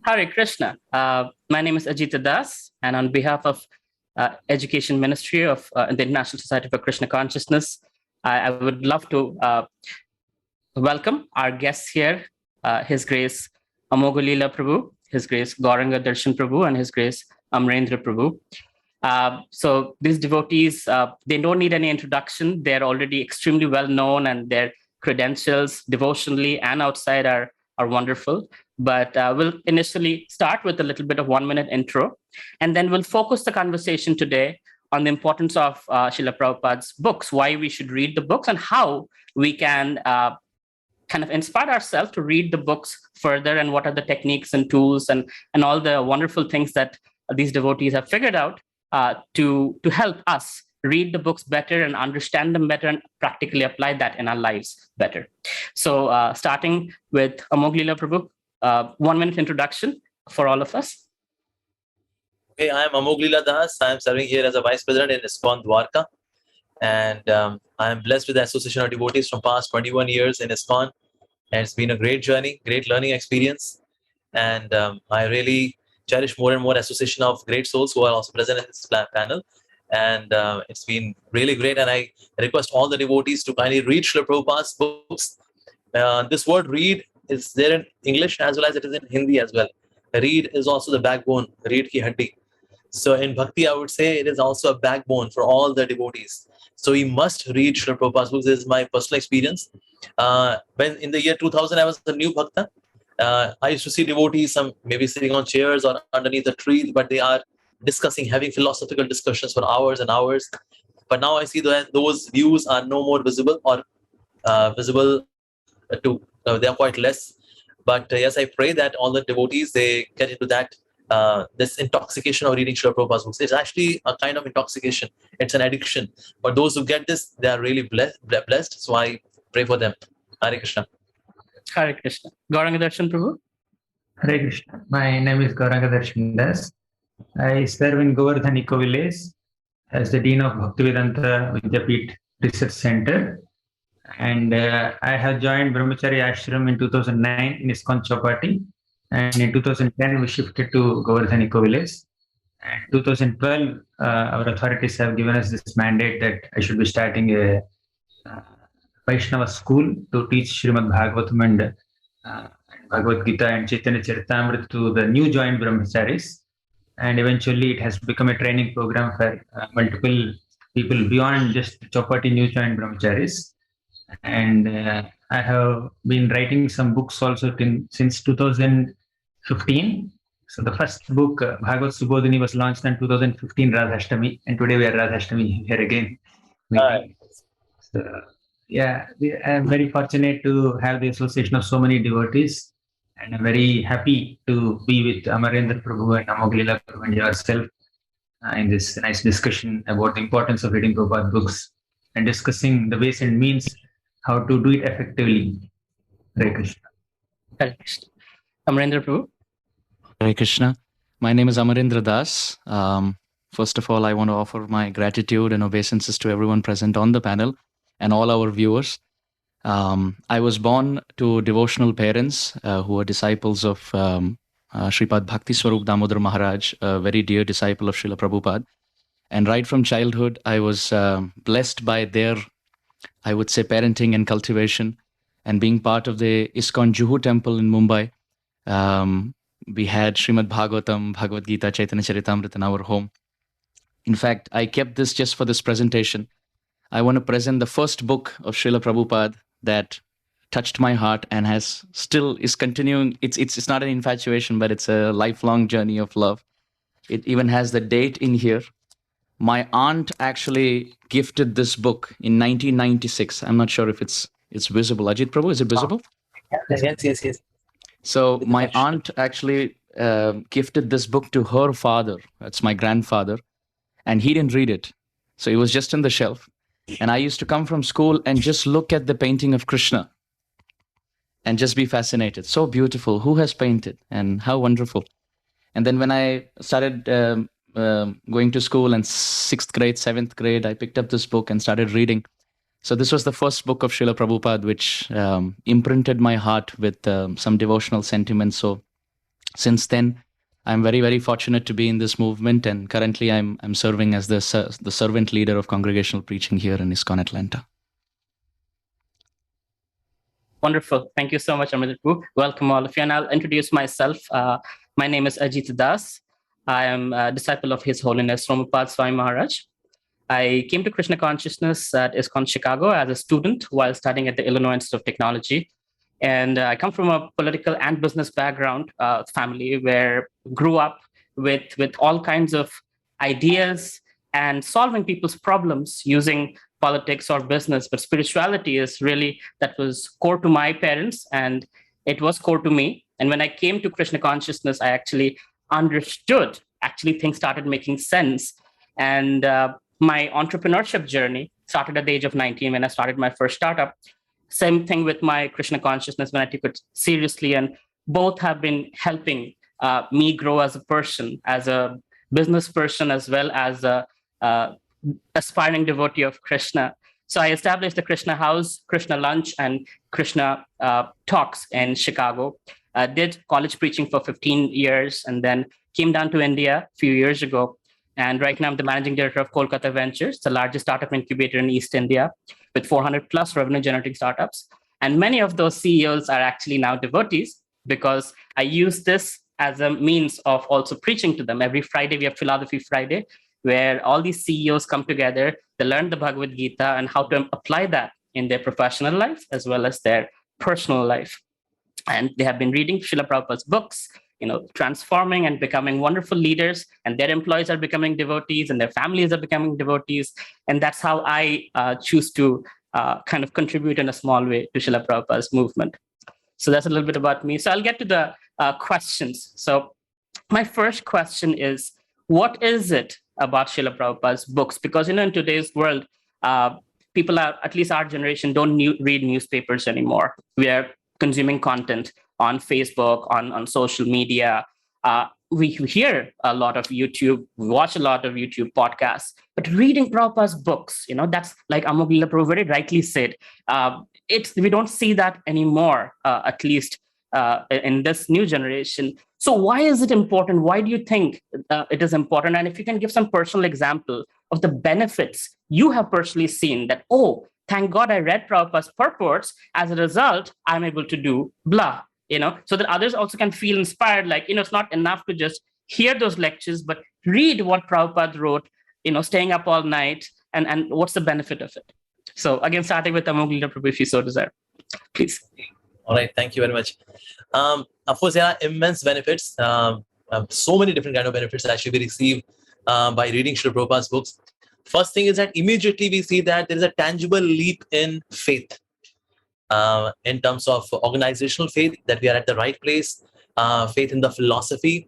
Hare Krishna. My name is Ajita Das, and on behalf of Education Ministry of the International Society for Krishna Consciousness, I would love to welcome our guests here, His Grace Amoghalila Prabhu, His Grace Gauranga Darshan Prabhu, and His Grace Amarendra Prabhu. So these devotees, they don't need any introduction. They're already extremely well known, and their credentials devotionally and outside are wonderful. But we'll initially start with a little bit of 1 minute intro, and then we'll focus the conversation today on the importance of Srila Prabhupada's books, why we should read the books, and how we can kind of inspire ourselves to read the books further, and what are the techniques and tools and all the wonderful things that these devotees have figured out to help us read the books better and understand them better and practically apply that in our lives better. So starting with Amoghalila Prabhu, 1 minute introduction for all of us. Okay, I am Amoghalila Das. I am serving here as a Vice President in ISKCON Dwarka. And I am blessed with the Association of Devotees from past 21 years in ISKCON. And it's been a great journey, great learning experience. And I really cherish more and more association of great souls who are also present in this panel. And it's been really great. And I request all the devotees to kindly read Srila Prabhupada's books. This word read is there in English as well as it is in Hindi as well. Read is also the backbone, read ki haddi. So in Bhakti, I would say it is also a backbone for all the devotees. So we must read Srila Prabhupada's books. This is my personal experience. When in the year 2000, I was a new Bhakta. I used to see devotees, some maybe sitting on chairs or underneath a tree, but they are discussing, having philosophical discussions for hours and hours. But now I see that those views are no more visible or visible to, they are quite less. But yes, I pray that all the devotees, they get into that, this intoxication of reading Srila Prabhupada's books. It's actually a kind of intoxication. It's an addiction. But those who get this, they are really blessed. So I pray for them. Hare Krishna. Hare Krishna. Gauranga Darshan Prabhu. Hare Krishna. My name is Gauranga Darshan Das. I serve in Govardhan Eco Village as the Dean of Bhaktivedanta Vidyapith Research Center. And I have joined Brahmachari Ashram in 2009 in ISKCON Chowpatty. And in 2010, we shifted to Govardhan Eco Village. And 2012, our authorities have given us this mandate that I should be starting a Vaishnava school to teach Srimad Bhagavatam and Bhagavad Gita and Chaitanya Charitamrita to the new joined Brahmacharis. And eventually it has become a training program for multiple people beyond just Chowpatty new joined Brahmacharis. And I have been writing some books also since 2015. So the first book, Bhagavad Subodhini, was launched in 2015, Radhashtami. And today we are Radhashtami here again. So, yeah, I'm very fortunate to have the association of so many devotees. And I'm very happy to be with Amarendra Prabhu and Amoghalila Prabhu and yourself in this nice discussion about the importance of reading Prabhupada books and discussing the ways and means how to do it effectively. Hare Krishna. Hare Krishna. Amarendra Prabhu. Hare Krishna. My name is Amarendra Das. First of all, I want to offer my gratitude and obeisances to everyone present on the panel and all our viewers. I was born to devotional parents who are disciples of Sripad Bhakti Swarup Damodar Maharaj, a very dear disciple of Srila Prabhupada. And right from childhood, I was blessed by their, I would say, parenting and cultivation. And being part of the ISKCON Juhu temple in Mumbai, we had Srimad Bhagavatam, Bhagavad Gita, Chaitanya Charitamrita in our home. In fact, I kept this just for this presentation. I want to present the first book of Srila Prabhupada that touched my heart and is continuing. It's not an infatuation, but it's a lifelong journey of love. It even has the date in here. My aunt actually gifted this book in 1996. I'm not sure if it's visible. Ajit Prabhu, is it visible? Yes. So my aunt actually gifted this book to her father. That's my grandfather. And he didn't read it. So it was just on the shelf. And I used to come from school and just look at the painting of Krishna and just be fascinated. So beautiful. Who has painted? And how wonderful. And then when I started going to school in 6th grade, 7th grade, I picked up this book and started reading. So this was the first book of Srila Prabhupada, which imprinted my heart with some devotional sentiments. So Since then, I'm very, very fortunate to be in this movement, and currently I'm serving as the servant leader of congregational preaching here in ISKCON Atlanta. Wonderful. Thank you so much, Amrit. Welcome all of you. And I'll introduce myself. My name is Ajit Das. I am a disciple of His Holiness Romapad Swami Maharaj. I came to Krishna Consciousness at ISKCON Chicago as a student while studying at the Illinois Institute of Technology. And I come from a political and business background family where grew up with all kinds of ideas and solving people's problems using politics or business. But spirituality is really, that was core to my parents and it was core to me. And when I came to Krishna Consciousness, I actually understood, things started making sense. And my entrepreneurship journey started at the age of 19 when I started my first startup. Same thing with my Krishna Consciousness when I took it seriously. And both have been helping me grow as a person, as a business person, as well as a aspiring devotee of Krishna. So I established the Krishna House, Krishna Lunch, and Krishna Talks in Chicago. Did college preaching for 15 years and then came down to India a few years ago. And right now I'm the managing director of Kolkata Ventures, the largest startup incubator in East India with 400 plus revenue generating startups. And many of those CEOs are actually now devotees because I use this as a means of also preaching to them. Every Friday, we have Philosophy Friday, where all these CEOs come together, they learn the Bhagavad Gita and how to apply that in their professional life as well as their personal life. And they have been reading Srila Prabhupada's books, transforming and becoming wonderful leaders, and their employees are becoming devotees and their families are becoming devotees. And that's how I choose to kind of contribute in a small way to Srila Prabhupada's movement. So that's a little bit about me. So I'll get to the questions. So my first question is, what is it about Srila Prabhupada's books? Because, in today's world, people are, at least our generation, don't read newspapers anymore. We are consuming content on Facebook, on social media. We hear a lot of YouTube, we watch a lot of YouTube podcasts, but reading Prabhupada's books, that's like Amoghlila Prabhu very rightly said. We don't see that anymore, at least in this new generation. So why is it important? Why do you think it is important? And if you can give some personal example of the benefits you have personally seen that, oh, thank God I read Prabhupada's purports. As a result, I'm able to do blah. So that others also can feel inspired, like, it's not enough to just hear those lectures, but read what Prabhupada wrote, staying up all night, and what's the benefit of it? So again, starting with Amoghlila Prabhu, if you so desire, please. All right, thank you very much. Of course, there are immense benefits, so many different kind of benefits that actually we receive by reading Srila Prabhupada's books. First thing is that immediately we see that there is a tangible leap in faith. In terms of organizational faith, that we are at the right place, faith in the philosophy,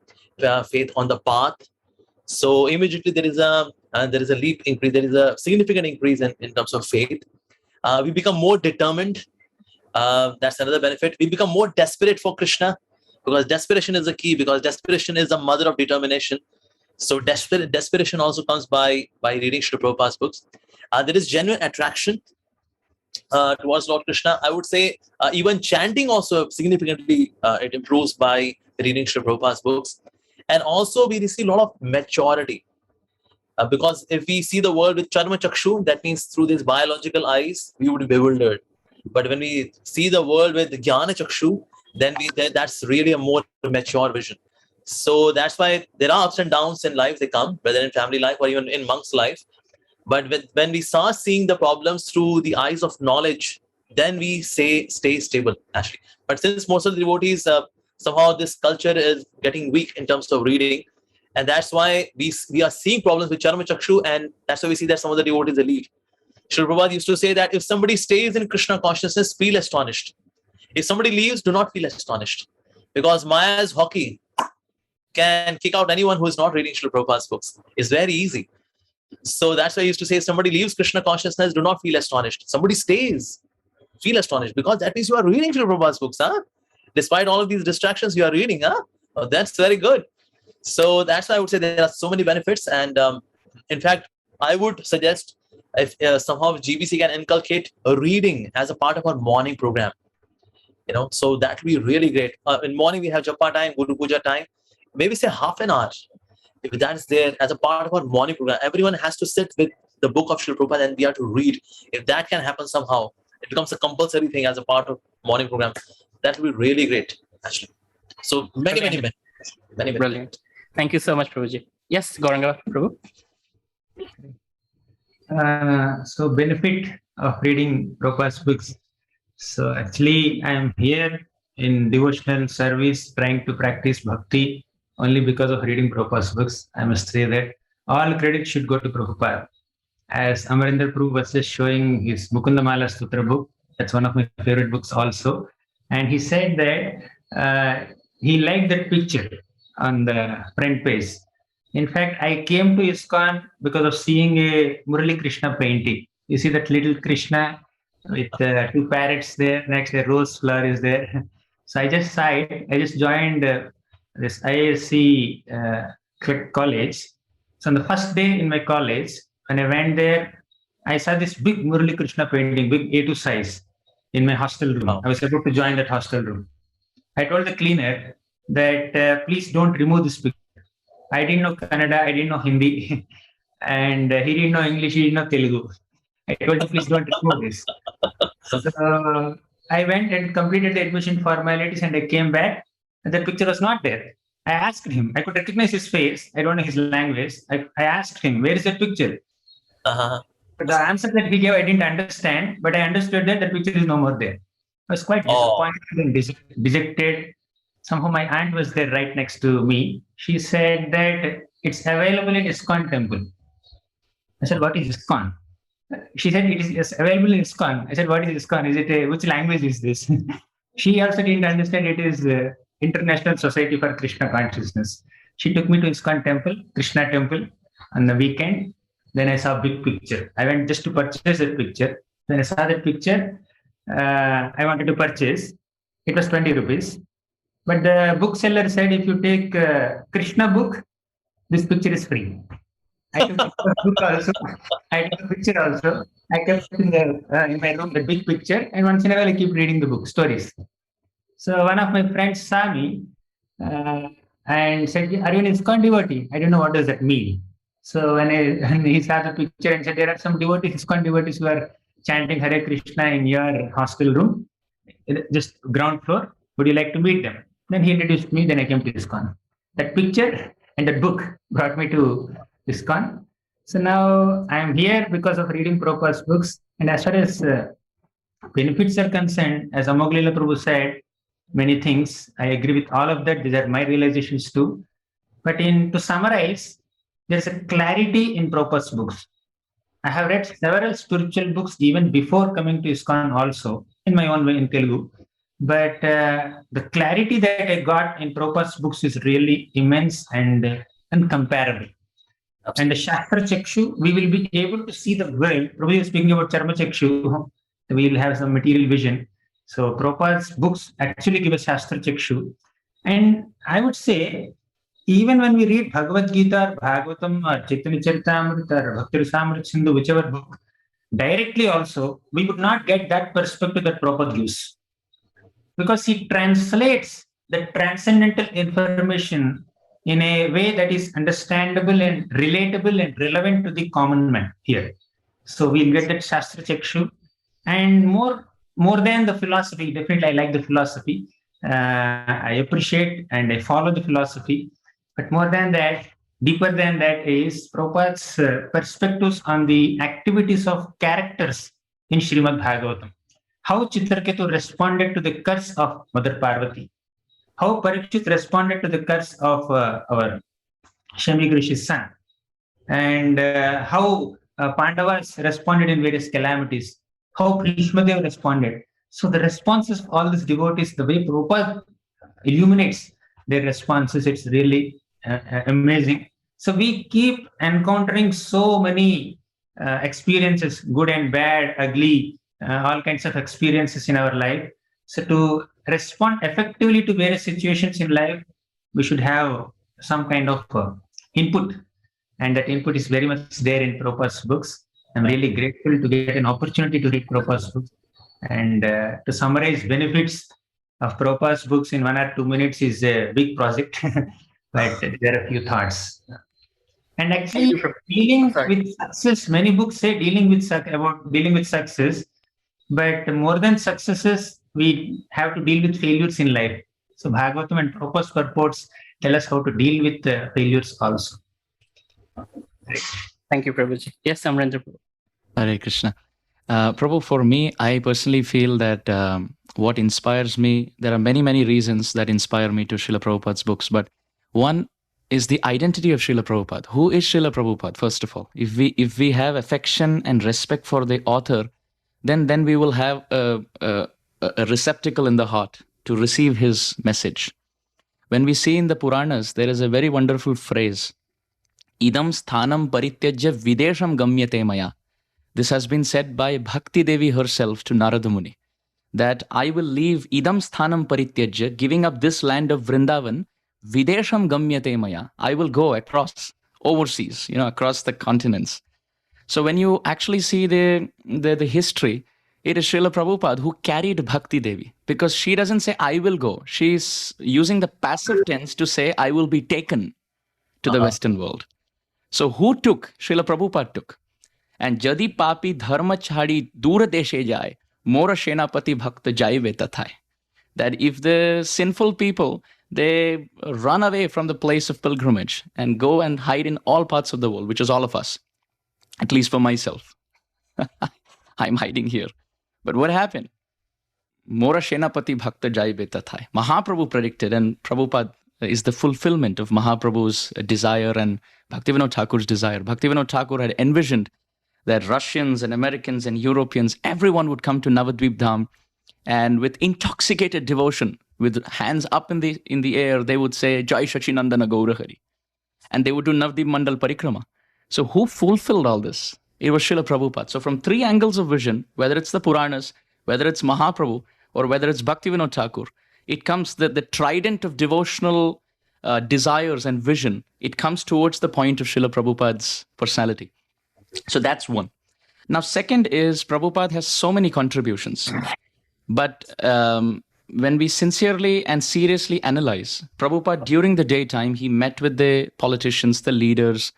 faith on the path. So immediately there is a leap increase, there is a significant increase in terms of faith. We become more determined. That's another benefit. We become more desperate for Krishna, because desperation is the key, because desperation is the mother of determination. So desperation also comes by reading Srila Prabhupada's books. There is genuine attraction towards Lord Krishna. I would say even chanting also significantly it improves by reading Srila Prabhupada's books. And also we receive a lot of maturity because if we see the world with charma chakshu, that means through these biological eyes, we would be bewildered. But when we see the world with jnana chakshu, then that's really a more mature vision. So that's why there are ups and downs in life, they come, whether in family life or even in monk's life. But when we start seeing the problems through the eyes of knowledge, then we stay stable, actually. But since most of the devotees, somehow this culture is getting weak in terms of reading. And that's why we are seeing problems with Charma Chakshu, and that's why we see that some of the devotees leave. Srila Prabhupada used to say that if somebody stays in Krishna consciousness, feel astonished. If somebody leaves, do not feel astonished. Because Maya's hockey can kick out anyone who is not reading Srila Prabhupada's books. It's very easy. So that's why I used to say, if somebody leaves Krishna consciousness, do not feel astonished. Somebody stays, feel astonished, because that means you are reading Srila Prabhupada's books, huh? Despite all of these distractions, you are reading, huh? Oh, that's very good. So that's why I would say there are so many benefits. And in fact, I would suggest if somehow GBC can inculcate reading as a part of our morning program. So that will be really great. In morning we have japa time, Guru Puja time. Maybe say half an hour. If that is there as a part of our morning program, everyone has to sit with the book of Srila Prabhupada and we have to read. If that can happen somehow, it becomes a compulsory thing as a part of morning program. That will be really great, actually. So many. Brilliant. Thank you so much, Prabhuji. Yes, Gauranga Prabhu. So benefit of reading Prabhupada's books. So actually, I am here in devotional service, trying to practice bhakti only because of reading Prabhupada's books. I must say that all credit should go to Prabhupada. As Amarendra Prabhu was just showing his Mukundamala Sutra book, that's one of my favorite books also. And he said that he liked that picture on the front page. In fact, I came to ISKCON because of seeing a Murali Krishna painting. You see that little Krishna with two parrots there, next a rose flower is there. So I just saw it. I just joined this ISC college. So on the first day in my college, when I went there, I saw this big Murali Krishna painting, big A2 size in my hostel room. I was about to join that hostel room. I told the cleaner that please don't remove this picture. I didn't know Kannada, I didn't know Hindi, and he didn't know English, he didn't know Telugu. I told him, please don't remove this. So I went and completed the admission formalities and I came back and the picture was not there. I asked him, I could recognize his face, I don't know his language. I asked him, where is that picture? But the answer that he gave, I didn't understand, but I understood that the picture is no more there. I was quite disappointed and dejected. Somehow my aunt was there right next to me. She said that it's available in ISKCON temple. I said, what is ISKCON? She said, it is available in ISKCON. I said, what is ISKCON? Is it which language is this? She also didn't understand it is International Society for Krishna Consciousness. She took me to ISKCON temple, Krishna temple on the weekend. Then I saw a big picture. I went just to purchase that picture. When I saw that picture, I wanted to purchase. It was 20 rupees. But the bookseller said, if you take Krishna book, this picture is free. I took the book also. I took the picture also. I kept in my room the big picture, and once in a while I keep reading the book, stories. So one of my friends saw me and said, are you an ISKCON devotee? I don't know what does that mean. So when he saw the picture and said, there are some devotees, ISKCON devotees who are chanting Hare Krishna in your hostel room, just ground floor. Would you like to meet them? Then he introduced me, then I came to ISKCON. That picture and that book brought me to ISKCON. So now I am here because of reading Prabhupada's books. And as far as benefits are concerned, as Amoglila Prabhu said, many things. I agree with all of that. These are my realizations too. But to summarize, there's a clarity in Prabhupada's books. I have read several spiritual books even before coming to ISKCON also, in my own way in Telugu. But the clarity that I got in Prabhupada's books is really immense and incomparable. Absolutely. And the Shastra Chakshu, we will be able to see the world. Prabhupada is speaking about Charma Chakshu. We will have some material vision. So Prabhupada's books actually give us Shastra Chakshu. And I would say, even when we read Bhagavad Gita, Bhagavatam, or Chaitanya Charitamrita, or Bhakti Rasamrita Sindhu, whichever book, directly also, we would not get that perspective that Prabhupada gives. Because he translates the transcendental information in a way that is understandable and relatable and relevant to the common man here. So we'll get that Shastra Chakshu. And more than the philosophy, definitely I like the philosophy. I appreciate and I follow the philosophy. But more than that, deeper than that is Prabhupada's perspectives on the activities of characters in Srimad Bhagavatam. How Chitraketu responded to the curse of Mother Parvati. How Parikshit responded to the curse of our Shamik Rishi's son. And how Pandavas responded in various calamities. How Bhishmadev responded. So the responses of all these devotees, the way Prabhupada illuminates their responses, it's really amazing. So we keep encountering so many experiences, good and bad, ugly, all kinds of experiences in our life. So to respond effectively to various situations in life, we should have some kind of input. And that input is very much there in Prabhupada's books. I'm really grateful to get an opportunity to read Prabhupada's books. And to summarize benefits, of Prabhupada's books in 1 or 2 minutes is a big project, but there are a few thoughts. And actually, Thank you, dealing sorry. with success, many books say about dealing with success, but more than successes, we have to deal with failures in life. So Bhagavatam and Prabhupada's purports tell us how to deal with failures also. Thank you, Prabhuji. Yes, Amarendra. Hare Krishna. Prabhu, for me, I personally feel that what inspires me, there are many, many reasons that inspire me to Srila Prabhupada's books, but one is the identity of Srila Prabhupada. Who is Srila Prabhupada, first of all? If we have affection and respect for the author, then we will have a receptacle in the heart to receive his message. When we see in the Puranas, there is a very wonderful phrase, idam sthanam parityajya videsham gamyate maya. This has been said by Bhakti Devi herself to Narada Muni, that I will leave idam sthanam parityajya, giving up this land of Vrindavan, videsham gamyate maya. I will go across, overseas, across the continents. So when you actually see the history, it is Srila Prabhupada who carried Bhakti Devi, because she doesn't say, I will go. She's using the passive tense to say, I will be taken to the Western world. So who took? Srila Prabhupada took. And jadi papi dharma chhadi dura deshe jai, mora shenapati bhakta jaive tathai. That if the sinful people, they run away from the place of pilgrimage and go and hide in all parts of the world, which is all of us, at least for myself. I'm hiding here. But what happened? Mora Shenapati Bhakta Jaive Tathai. Mahaprabhu predicted, and Prabhupada is the fulfillment of Mahaprabhu's desire and Bhaktivinoda Thakur's desire. Bhaktivinoda Thakur had envisioned that Russians and Americans and Europeans, everyone would come to Navadvip Dham, and with intoxicated devotion, with hands up in the air, they would say, Jai Shachinandana Gaurahari. And they would do Navadvip Mandal Parikrama. So who fulfilled all this? It was Srila Prabhupada. So from three angles of vision, whether it's the Puranas, whether it's Mahaprabhu, or whether it's Bhaktivinoda Thakur, it comes, the trident of devotional desires and vision, it comes towards the point of Srila Prabhupada's personality. So that's one. Now, second is Prabhupada has so many contributions. But when we sincerely and seriously analyze, Prabhupada during the daytime, he met with the politicians, the leaders,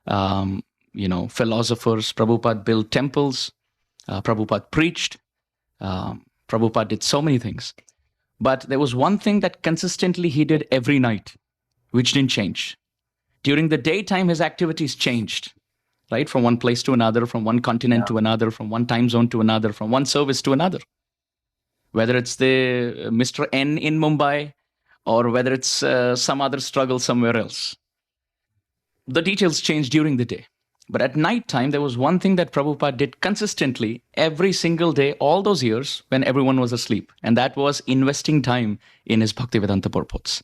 philosophers. Prabhupada built temples. Prabhupada preached. Prabhupada did so many things. But there was one thing that consistently he did every night, which didn't change. During the daytime, his activities changed, right? From one place to another, from one continent to another, from one time zone to another, from one service to another. Whether it's the Mr. N in Mumbai, or whether it's some other struggle somewhere else. The details change during the day. But at night time, there was one thing that Prabhupada did consistently every single day, all those years when everyone was asleep. And that was investing time in his Bhaktivedanta purports.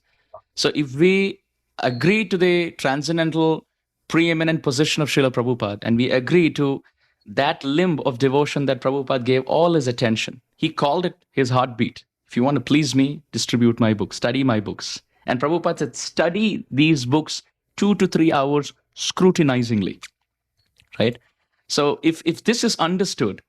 So if we agree to the transcendental preeminent position of Srila Prabhupada, and we agree to that limb of devotion that Prabhupada gave all his attention, he called it his heartbeat. If you want to please me, distribute my books, study my books. And Prabhupada said, study these books 2 to 3 hours scrutinizingly. Right? So if this is understood,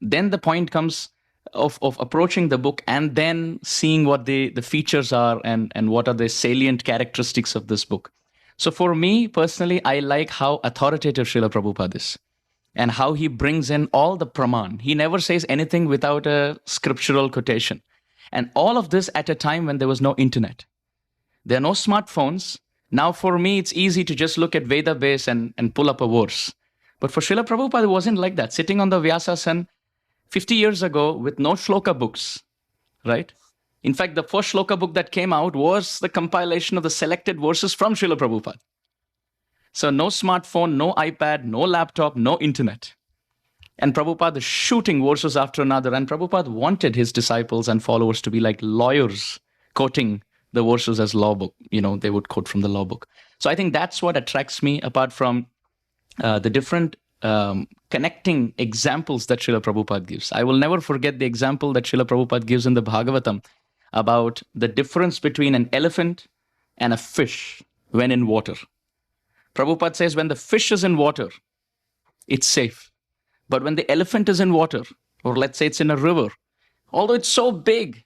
then the point comes of approaching the book and then seeing what the features are and what are the salient characteristics of this book. So for me personally, I like how authoritative Srila Prabhupada is and how he brings in all the praman. He never says anything without a scriptural quotation. And all of this at a time when there was no internet. There are no smartphones. Now for me, it's easy to just look at Veda base and pull up a verse. But for Srila Prabhupada, it wasn't like that. Sitting on the Vyasasan 50 years ago with no shloka books, right? In fact, the first shloka book that came out was the compilation of the selected verses from Srila Prabhupada. So no smartphone, no iPad, no laptop, no internet. And Prabhupada is shooting verses after another. And Prabhupada wanted his disciples and followers to be like lawyers, quoting the verses as law book. They would quote from the law book. So I think that's what attracts me, apart from the different connecting examples that Srila Prabhupada gives. I will never forget the example that Srila Prabhupada gives in the Bhagavatam about the difference between an elephant and a fish when in water. Prabhupada says when the fish is in water, it's safe. But when the elephant is in water, or let's say it's in a river, although it's so big,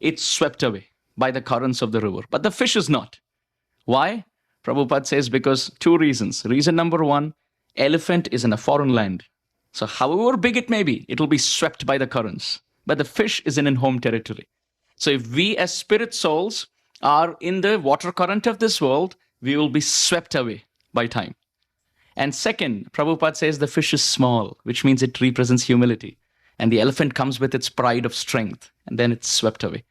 it's swept away by the currents of the river. But the fish is not. Why? Prabhupada says because two reasons. Reason number one, elephant is in a foreign land. So however big it may be, it will be swept by the currents. But the fish is in home territory. So if we as spirit souls are in the water current of this world, we will be swept away by time. And second, Prabhupada says the fish is small, which means it represents humility. And the elephant comes with its pride of strength, and then it's swept away.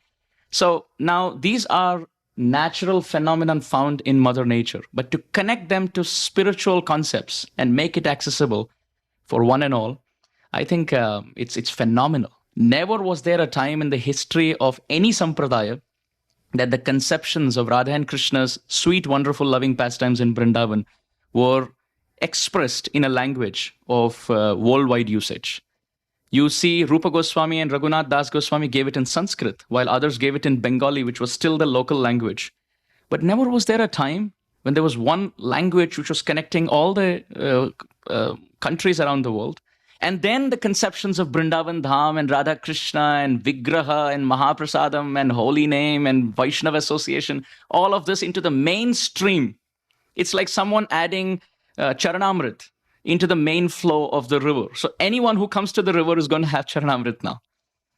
So now these are natural phenomenon found in Mother Nature, but to connect them to spiritual concepts and make it accessible for one and all, I think it's phenomenal. Never was there a time in the history of any sampradaya that the conceptions of Radha and Krishna's sweet, wonderful, loving pastimes in Vrindavan were expressed in a language of worldwide usage. You see, Rupa Goswami and Raghunath Das Goswami gave it in Sanskrit, while others gave it in Bengali, which was still the local language. But never was there a time when there was one language which was connecting all the countries around the world. And then the conceptions of Vrindavan Dham and Radha Krishna and Vigraha and Mahaprasadam and Holy Name and Vaishnava Association, all of this into the mainstream. It's like someone adding Charanamrit into the main flow of the river. So anyone who comes to the river is going to have Charanamrit now.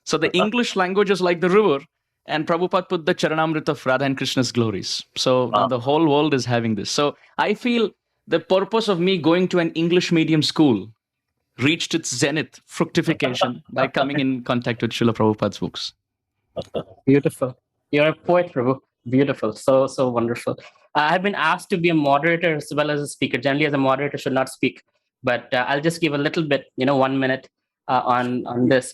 So the English language is like the river, and Prabhupada put the Charanamrit of Radha and Krishna's glories. So the whole world is having this. So I feel the purpose of me going to an English medium school reached its zenith, fructification, by coming in contact with Srila Prabhupada's books. Beautiful. You're a poet, Prabhu. Beautiful. So wonderful. I've been asked to be a moderator as well as a speaker. Generally, as a moderator, should not speak. But I'll just give a little bit, 1 minute on this.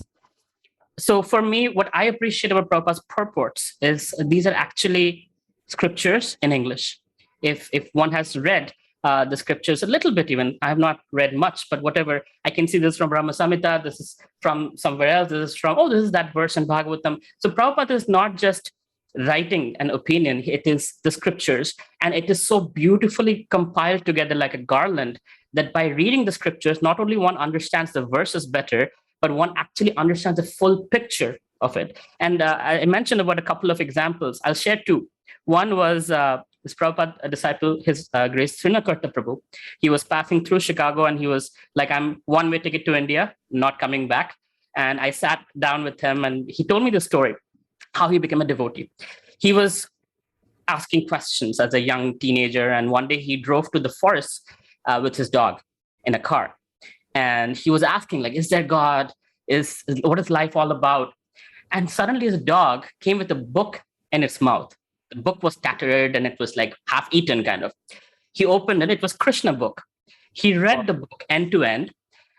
So for me, what I appreciate about Prabhupada's purports is these are actually scriptures in English. If one has read the scriptures a little bit even, I have not read much, but whatever, I can see this from Brahma Samhita, this is from somewhere else, this is from, this is that verse in Bhagavatam. So Prabhupada is not just writing an opinion, it is the scriptures, and it is so beautifully compiled together like a garland that by reading the scriptures, not only one understands the verses better, but one actually understands the full picture of it. And I mentioned about a couple of examples. I'll share two. One was this Prabhupada disciple, His Grace Srinakarta Prabhu. He was passing through Chicago and he was like, I'm one-way ticket to India, not coming back. And I sat down with him and he told me the story, how he became a devotee. He was asking questions as a young teenager. And one day he drove to the forest with his dog in a car. And he was asking, like, is there God? What is life all about? And suddenly his dog came with a book in its mouth. The book was tattered and it was like half eaten kind of. He opened it, it was Krishna book. He read the book end to end,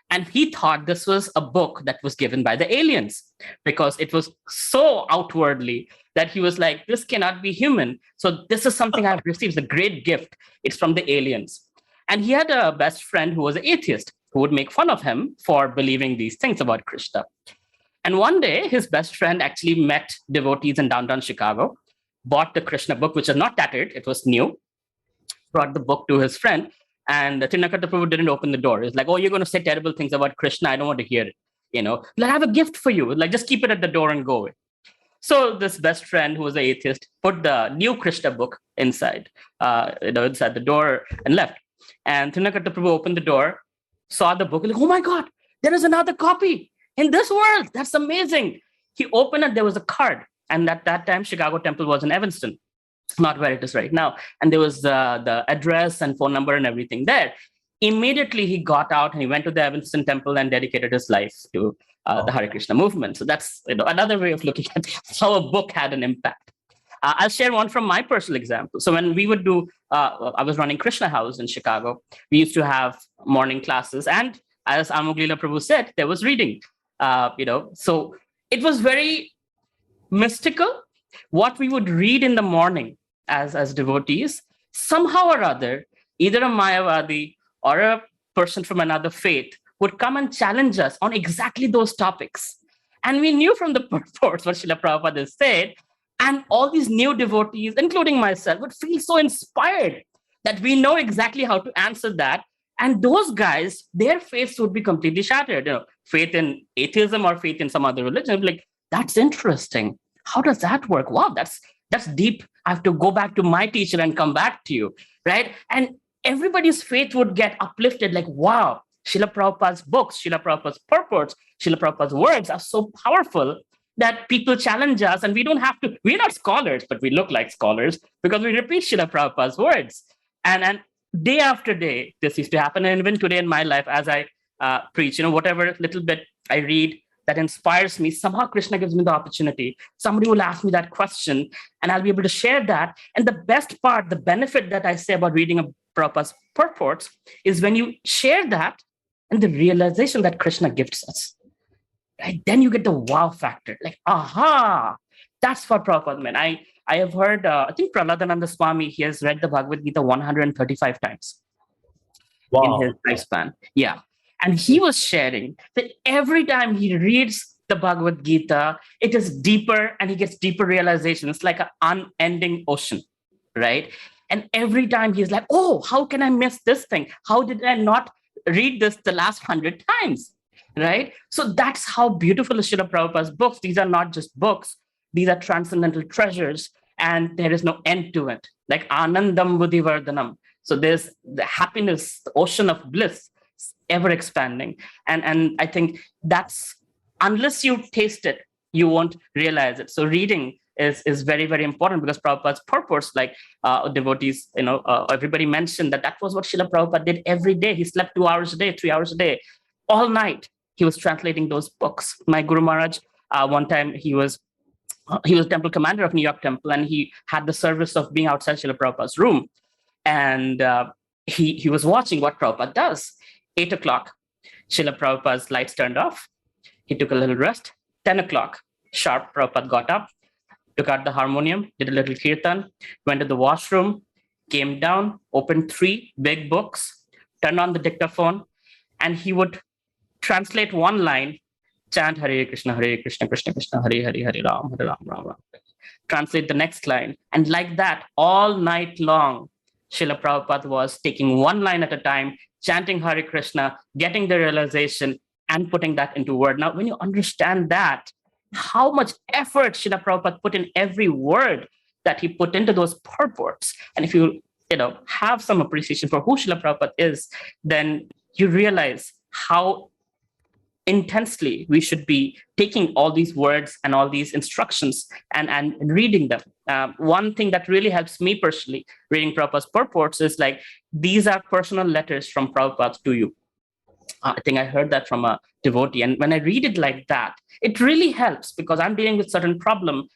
and he thought this was a book that was given by the aliens because it was so outwardly that he was like, this cannot be human. So this is something I've received, it's a great gift. It's from the aliens. And he had a best friend who was an atheist who would make fun of him for believing these things about Krishna. And one day, his best friend actually met devotees in downtown Chicago, bought the Krishna book, which was not tattered, it was new, brought the book to his friend, and Srinakarta Prabhu didn't open the door. He's like, oh, you're going to say terrible things about Krishna. I don't want to hear it. Like, I have a gift for you. Like, just keep it at the door and go away. So this best friend, who was an atheist, put the new Krishna book inside the door and left. And Srinakarta Prabhu opened the door, saw the book, like, oh my God, there is another copy in this world. That's amazing. He opened it, there was a card. And at that time, Chicago Temple was in Evanston, not where it is right now. And there was the address and phone number and everything there. Immediately, he got out and he went to the Evanston Temple and dedicated his life to the Hare Krishna movement. So that's another way of looking at how a book had an impact. I'll share one from my personal example. So when we would do, I was running Krishna House in Chicago. We used to have morning classes. And as Amoglila Prabhu said, there was reading, So it was very mystical. What we would read in the morning as devotees, somehow or other, either a Mayavadi or a person from another faith would come and challenge us on exactly those topics. And we knew from the purports what Srila Prabhupada said, and all these new devotees, including myself, would feel so inspired that we know exactly how to answer that. And those guys, their faiths would be completely shattered. Faith in atheism or faith in some other religion, like, that's interesting. how does that work? Wow, that's deep. I have to go back to my teacher and come back to you, right? And everybody's faith would get uplifted, like, wow, Srila Prabhupada's books, Srila Prabhupada's purports, Srila Prabhupada's words are so powerful that people challenge us, and we don't have to, we're not scholars, but we look like scholars because we repeat Srila Prabhupada's words. And day after day, this used to happen. And even today in my life, as I preach, whatever little bit I read that inspires me, somehow Krishna gives me the opportunity. Somebody will ask me that question and I'll be able to share that. And the best part, the benefit that I say about reading a Prabhupada's purports is when you share that and the realization that Krishna gives us, right? Then you get the wow factor, like, aha, that's what Prabhupada meant. I have heard, I think Prahladananda Swami, he has read the Bhagavad Gita 135 times in his lifespan. Yeah. And he was sharing that every time he reads the Bhagavad Gita, it is deeper and he gets deeper realization. It's like an unending ocean, right? And every time he's like, oh, how can I miss this thing? How did I not read this the last 100 times, right? So that's how beautiful is Srila Prabhupada's books. These are not just books. These are transcendental treasures, and there is no end to it. Like Anandam Buddhivardhanam. So there's the happiness, the ocean of bliss, ever expanding. And I think that's, unless you taste it, you won't realize it. So reading is very, very important, because Prabhupada's purpose, like devotees, everybody mentioned that was what Srila Prabhupada did every day. He slept 2 hours a day, 3 hours a day, all night. He was translating those books. My Guru Maharaj, one time he was temple commander of New York Temple, and he had the service of being outside Srila Prabhupada's room. And he was watching what Prabhupada does. 8 o'clock, Srila Prabhupada's lights turned off. He took a little rest. 10 o'clock, sharp, Prabhupada got up, took out the harmonium, did a little kirtan, went to the washroom, came down, opened 3 big books, turned on the dictaphone, and he would translate one line, chant Hare Krishna, Krishna Krishna, Hare Hare, Hare Ram, Ram Ram. Translate the next line. And like that, all night long, Srila Prabhupada was taking one line at a time, chanting Hare Krishna, getting the realization, and putting that into word. Now, when you understand that, how much effort Srila Prabhupada put in every word that he put into those purports, and if you have some appreciation for who Srila Prabhupada is, then you realize how intensely we should be taking all these words and all these instructions and reading them. One thing that really helps me personally reading Prabhupada's purports is like, these are personal letters from Prabhupada to you. I think I heard that from a devotee. And when I read it like that, it really helps, because I'm dealing with certain problem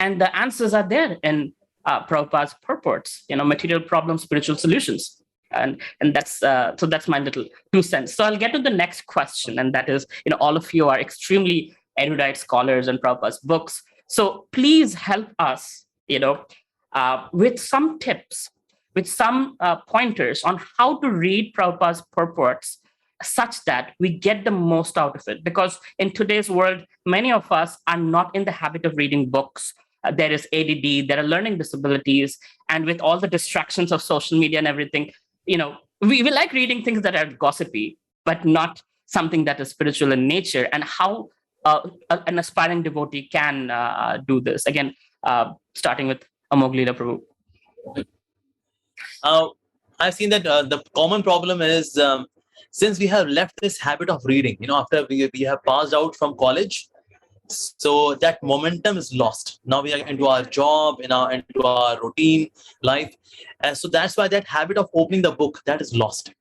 and the answers are there in Prabhupada's purports, material problems, spiritual solutions. And that's so that's my little 2 cents. So I'll get to the next question, and that is, all of you are extremely erudite scholars in Prabhupada's books. So please help us, with some tips, with some pointers on how to read Prabhupada's purports such that we get the most out of it. Because in today's world, many of us are not in the habit of reading books. There is ADD, there are learning disabilities, and with all the distractions of social media and everything, we like reading things that are gossipy, but not something that is spiritual in nature. And how an aspiring devotee can do this. Again, starting with Amoghleela Prabhu. I've seen that the common problem is, since we have left this habit of reading, after we have passed out from college, so that momentum is lost. Now we are into our job, into our routine life. And so that's why that habit of opening the book, that is lost.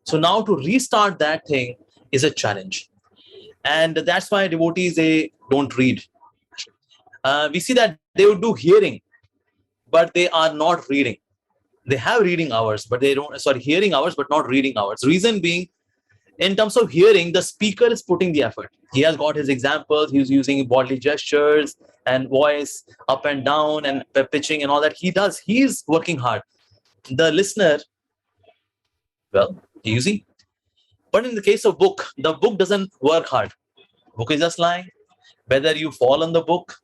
So now to restart that thing is a challenge. And that's why devotees, they don't read. We see that they would do hearing, but they are not reading. They have reading hours, but hearing hours, but not reading hours. Reason being, in terms of hearing, the speaker is putting the effort. He has got his examples. He's using bodily gestures and voice up and down and pitching and all that. He's working hard. The listener, well, easy. But in the case of book, the book doesn't work hard. Book is just lying. Whether you fall on the book,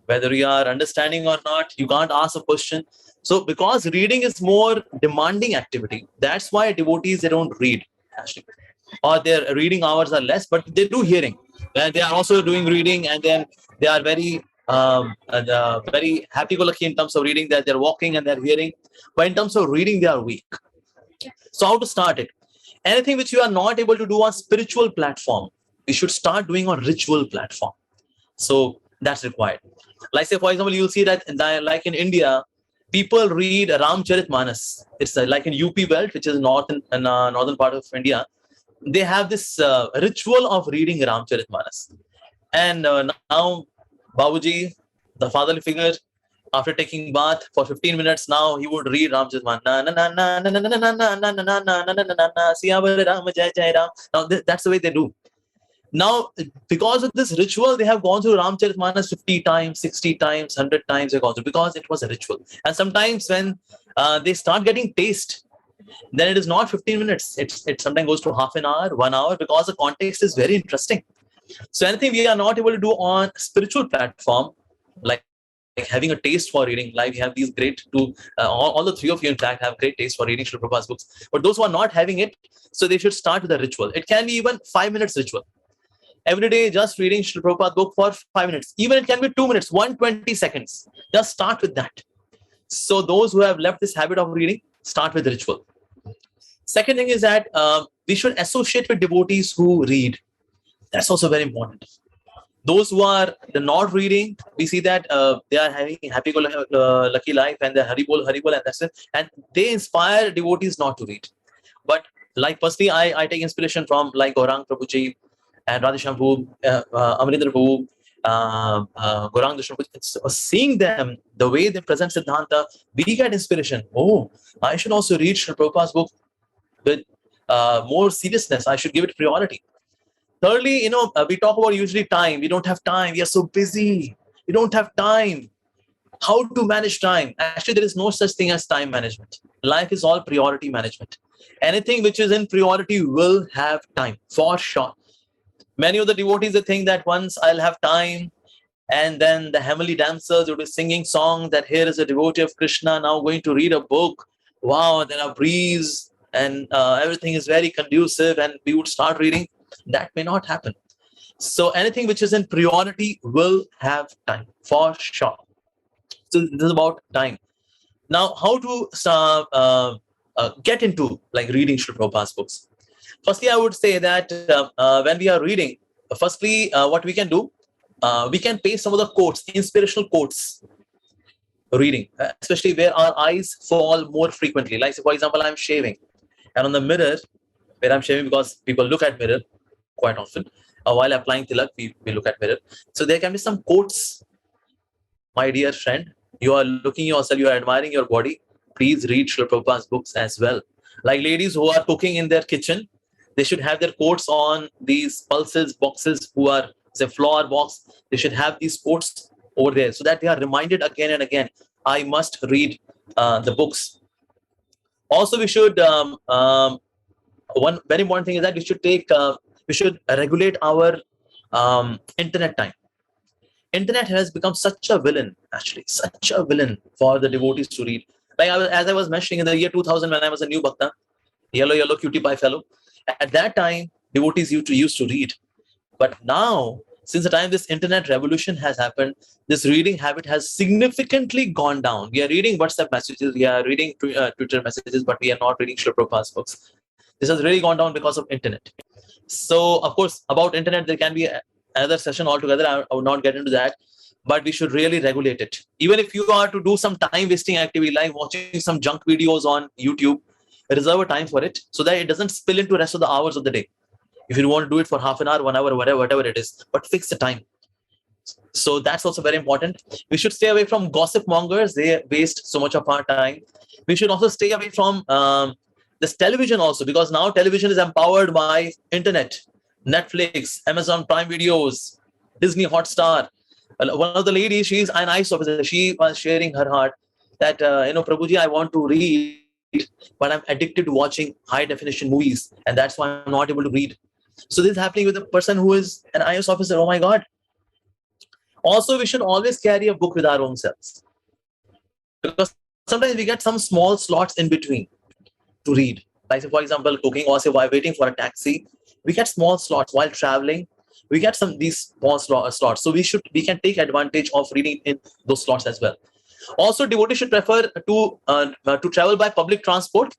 whether you are understanding or not, you can't ask a question. So because reading is more demanding activity, that's why devotees, they don't read. Or their reading hours are less, but they do hearing. And they are also doing reading, and then they are very very happy-go-lucky in terms of reading, that they're walking and they're hearing, but in terms of reading, they are weak. So how to start it? Anything which you are not able to do on spiritual platform, you should start doing on ritual platform. So that's required. Like say, for example, you'll see that like in India, people read Ramcharitmanas. It's like in UP belt, which is northern part of India. They have this ritual of reading Ramcharitmanas. And now Babuji, the fatherly figure, after taking bath for 15 minutes, now he would read Ramcharitmanas. Now that's the way they do. Now, because of this ritual, they have gone through Ramcharitmanas 50 times, 60 times, 100 times they've gone through, because it was a ritual. And sometimes when they start getting taste, then it is not 15 minutes. It sometimes goes to half an hour, 1 hour, because the context is very interesting. So anything we are not able to do on spiritual platform, like having a taste for reading, like we have these great two, all the three of you in fact have great taste for reading Srila Prabhupada's books. But those who are not having it, so they should start with a ritual. It can be even 5 minutes ritual. Every day, just reading Srila Prabhupada's book for 5 minutes. Even it can be 2 minutes, 120 seconds. Just start with that. So those who have left this habit of reading, start with the ritual. Second thing is that we should associate with devotees who read. That's also very important. Those who are not reading, we see that they are having happy-go-lucky life and they're Haribol, and that's it. And they inspire devotees not to read. But like personally, I take inspiration from like Gaurang Prabhuji and Radheshyam Prabhu, Amarendra Prabhu, Gaurang Darshan Prabhu. Seeing them, the way they present Siddhanta, we get inspiration. Oh, I should also read Srila Prabhupada's book with more seriousness. I should give it priority. Thirdly, we talk about usually time. We don't have time. We are so busy. We don't have time. How to manage time? Actually, there is no such thing as time management. Life is all priority management. Anything which is in priority will have time, for sure. Many of the devotees, they think that once I'll have time, and then the heavenly dancers will be singing songs that here is a devotee of Krishna now going to read a book. Wow, there are breeze and everything is very conducive and we would start reading. That may not happen. So anything which is in priority will have time, for sure. So this is about time. Now, how to get into like reading Srila Prabhupada's books? Firstly, I would say that when we are reading, firstly, what we can do, we can paste some of the quotes, inspirational quotes, reading, especially where our eyes fall more frequently. Like, for example, I'm shaving, and on the mirror, where I'm shaving, because people look at mirror quite often, while applying tilak, we look at mirror. So there can be some quotes. My dear friend, you are looking yourself, you are admiring your body. Please read Srila Prabhupada's books as well. Like ladies who are cooking in their kitchen, they should have their quotes on these pulses boxes, who are say flour box. They should have these quotes over there so that they are reminded again and again, I must read the books. Also, we should one very important thing is that we should regulate our internet time. Internet has become such a villain, actually, such a villain for the devotees to read. Like as I was mentioning, in the year 2000, when I was a new bhakta, yellow cutie pie fellow, at that time, devotees used to read. But now, since the time this internet revolution has happened, this reading habit has significantly gone down. We are reading WhatsApp messages, we are reading Twitter messages, but we are not reading Srila Prabhupada's books. This has really gone down because of internet. So, of course, about internet, there can be another session altogether. I would not get into that. But we should really regulate it. Even if you are to do some time-wasting activity, like watching some junk videos on YouTube, reserve a time for it so that it doesn't spill into the rest of the hours of the day. If you want to do it for half an hour, 1 hour, whatever it is, but fix the time. So that's also very important. We should stay away from gossip mongers. They waste so much of our time. We should also stay away from this television also, because now television is empowered by internet, Netflix, Amazon Prime Videos, Disney Hotstar. One of the ladies, she's an IAS officer. She was sharing her heart that, Prabhuji, I want to read, but I'm addicted to watching high definition movies. And that's why I'm not able to read. So this is happening with a person who is an IAS officer. Oh my God. Also, we should always carry a book with our own selves, because sometimes we get some small slots in between to read. Like, for example, cooking, or say while waiting for a taxi, we get small slots while traveling. we get these pause slots. So we can take advantage of reading in those slots as well. Also, devotees should prefer to travel by public transport,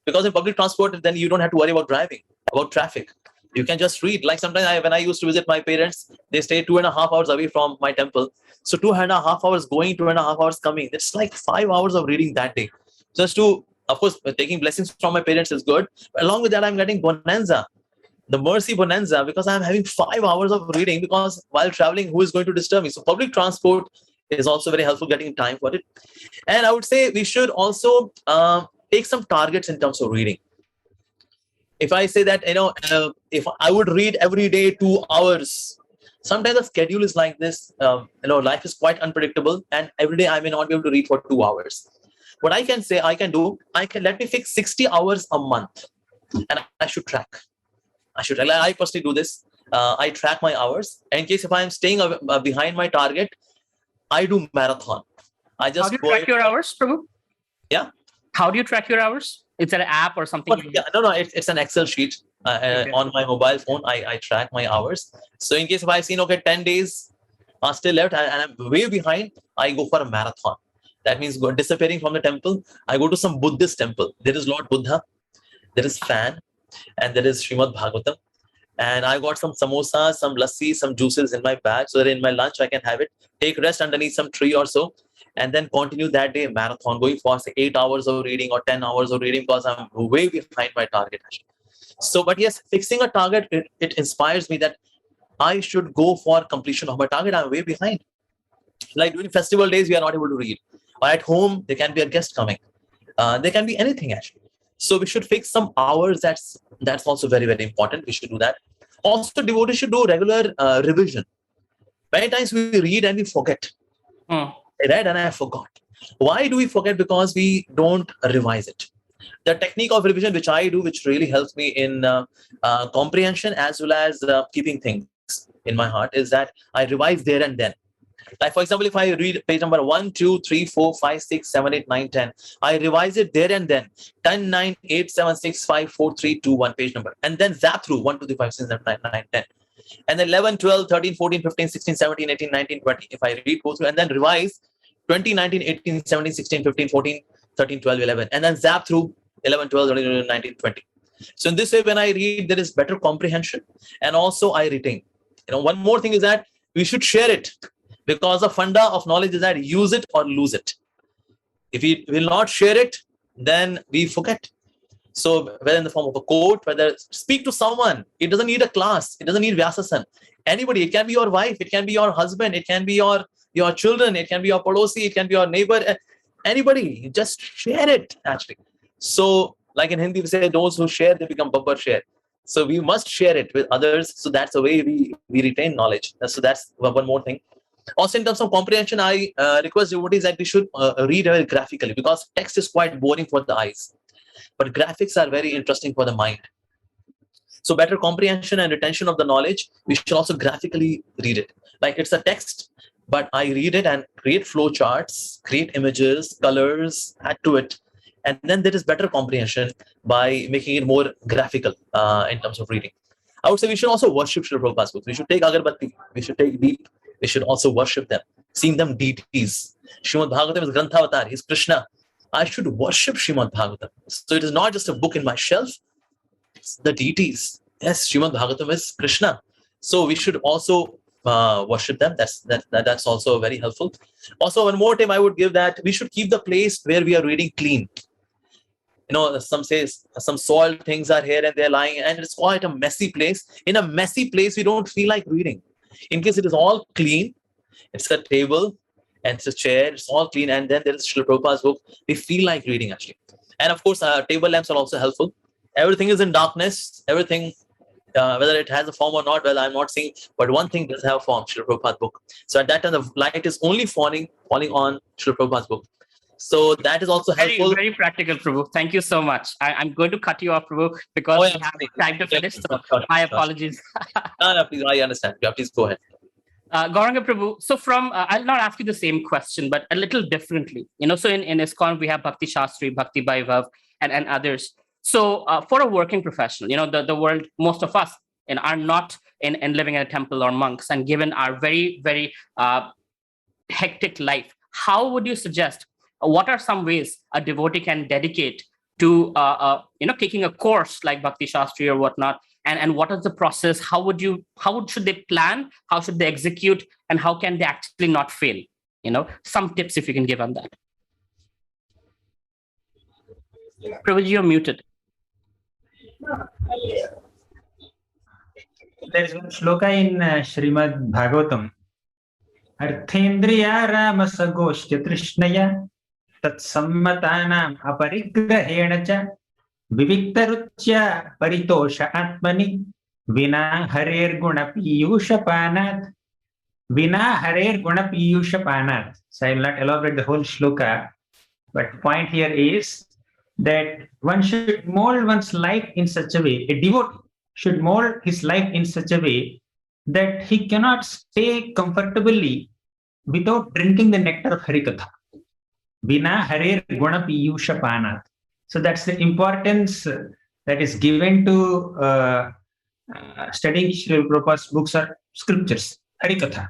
because in public transport, then you don't have to worry about driving, about traffic. You can just read. Like sometimes when I used to visit my parents, they stay 2.5 hours away from my temple. So 2.5 hours going, 2.5 hours coming. It's like 5 hours of reading that day. Just to, of course, taking blessings from my parents is good. But along with that, I'm getting bonanza, the mercy bonanza, because I'm having 5 hours of reading, because while traveling, who is going to disturb me? So public transport is also very helpful, getting time for it. And I would say we should also take some targets in terms of reading. If I say that, if I would read every day 2 hours, sometimes the schedule is like this. Life is quite unpredictable, and every day I may not be able to read for 2 hours. What I can say, I can let me fix 60 hours a month, and I should track. I personally do this. I track my hours. In case if I am staying behind my target, I do marathon. I just How do you track your hours, Prabhu? Yeah. How do you track your hours? It's an app or something? No, it's an Excel sheet. Okay. On my mobile phone, I track my hours. So in case if I've seen, 10 days are still left and I'm way behind, I go for a marathon. That means disappearing from the temple. I go to some Buddhist temple. There is Lord Buddha, there is fan, and there is Srimad Bhagavatam. And I got some samosas, some lassi, some juices in my bag, so that in my lunch I can have it, take rest underneath some tree or so, and then continue that day marathon, going for say 8 hours of reading or 10 hours of reading, because I'm way behind my target. So, but yes, fixing a target, it inspires me that I should go for completion of my target. I'm way behind. Like during festival days, we are not able to read. Or at home, there can be a guest coming. There can be anything actually. So we should fix some hours. That's also very, very important. We should do that. Also, devotees should do regular revision. Many times we read and we forget. I read and I forgot. Why do we forget? Because we don't revise it. The technique of revision, which I do, which really helps me in comprehension as well as keeping things in my heart, is that I revise there and then. Like, for example, if I read page number 1, 2, 3, 4, 5, 6, 7, 8, 9, 10, I revise it there and then. 10, 9, 8, 7, 6, 5, 4, 3, 2, 1 page number. And then zap through 1, 2, 3, 5, 6, 7, 8, 9, 10. And then 11, 12, 13, 14, 15, 16, 17, 18, 19, 20. If I read, go through and then revise 20, 19, 18, 17, 16, 15, 14, 13, 12, 11. And then zap through 11, 12, 13, 19, 20. So in this way, when I read, there is better comprehension. And also I retain. One more thing is that we should share it. Because the funda of knowledge is that use it or lose it. If we will not share it, then we forget. So whether in the form of a quote, whether speak to someone, it doesn't need a class. It doesn't need Vyasasan. Anybody, it can be your wife, it can be your husband, it can be your children, it can be your Padosi, it can be your neighbor. Anybody, just share it actually. So like in Hindi, we say those who share, they become Babbar share. So we must share it with others. So that's the way we retain knowledge. So that's one more thing. Also, in terms of comprehension, I request devotees that we should read very graphically, because text is quite boring for the eyes, but graphics are very interesting for the mind. So better comprehension and retention of the knowledge, we should also graphically read it. Like it's a text, but I read it and create flow charts, create images, colors, add to it. And then there is better comprehension by making it more graphical in terms of reading. I would say we should also worship Srila Prabhupada's books. We should take agarbatti, we should take deep. We should also worship them, seeing them deities. Srimad Bhagavatam is Grantha He's Krishna. I should worship Srimad Bhagavatam. So it is not just a book in my shelf. It's the deities. Yes, Srimad Bhagavatam is Krishna. So we should also worship them. That's also very helpful. Also, one more time I would give that we should keep the place where we are reading clean. Some says some soiled things are here and they're lying, and it's quite a messy place. In a messy place, we don't feel like reading. In case it is all clean, it's a table and it's a chair, it's all clean, and then there is Srila Prabhupada's book, we feel like reading actually. And of course, table lamps are also helpful. Everything is in darkness, everything, whether it has a form or not, well, I'm not saying, but one thing does have a form, Srila Prabhupada's book. So at that time, the light is only falling on Srila Prabhupada's book. So that is also helpful. Very practical, Prabhu. Thank you so much. I'm going to cut you off, Prabhu, because we have time to finish. So my apologies. No, please, I understand. Yeah, please go ahead. Gauranga Prabhu, so I'll not ask you the same question, but a little differently. So in ISKCON, we have Bhakti Shastri, Bhakti Vaibhav, and others. So for a working professional, the world, most of us and are not in living in a temple or monks, and given our very, very hectic life, how would you suggest, what are some ways a devotee can dedicate to taking a course like Bhakti Shastri or whatnot, and what is the process? How should they plan? How should they execute? And how can they actually not fail? Some tips if you can give on that. Prabhuji, you're muted. There is one shloka in Srimad Bhagavatam. Arthendriya ramasagoshtya trishnaya tat sammatanam aparigrahena cha viviktaruchya paritosha atmani vina harer guna piyusha panat. Vina harer guna piyusha panat. So I will not elaborate the whole shloka, but the point here is that one should mold one's life in such a way, a devotee should mold his life in such a way that he cannot stay comfortably without drinking the nectar of Harikatha. Vina harer guna piyusha panat. So that's the importance that is given to studying Srila Prabhupada's books or scriptures, Harikatha.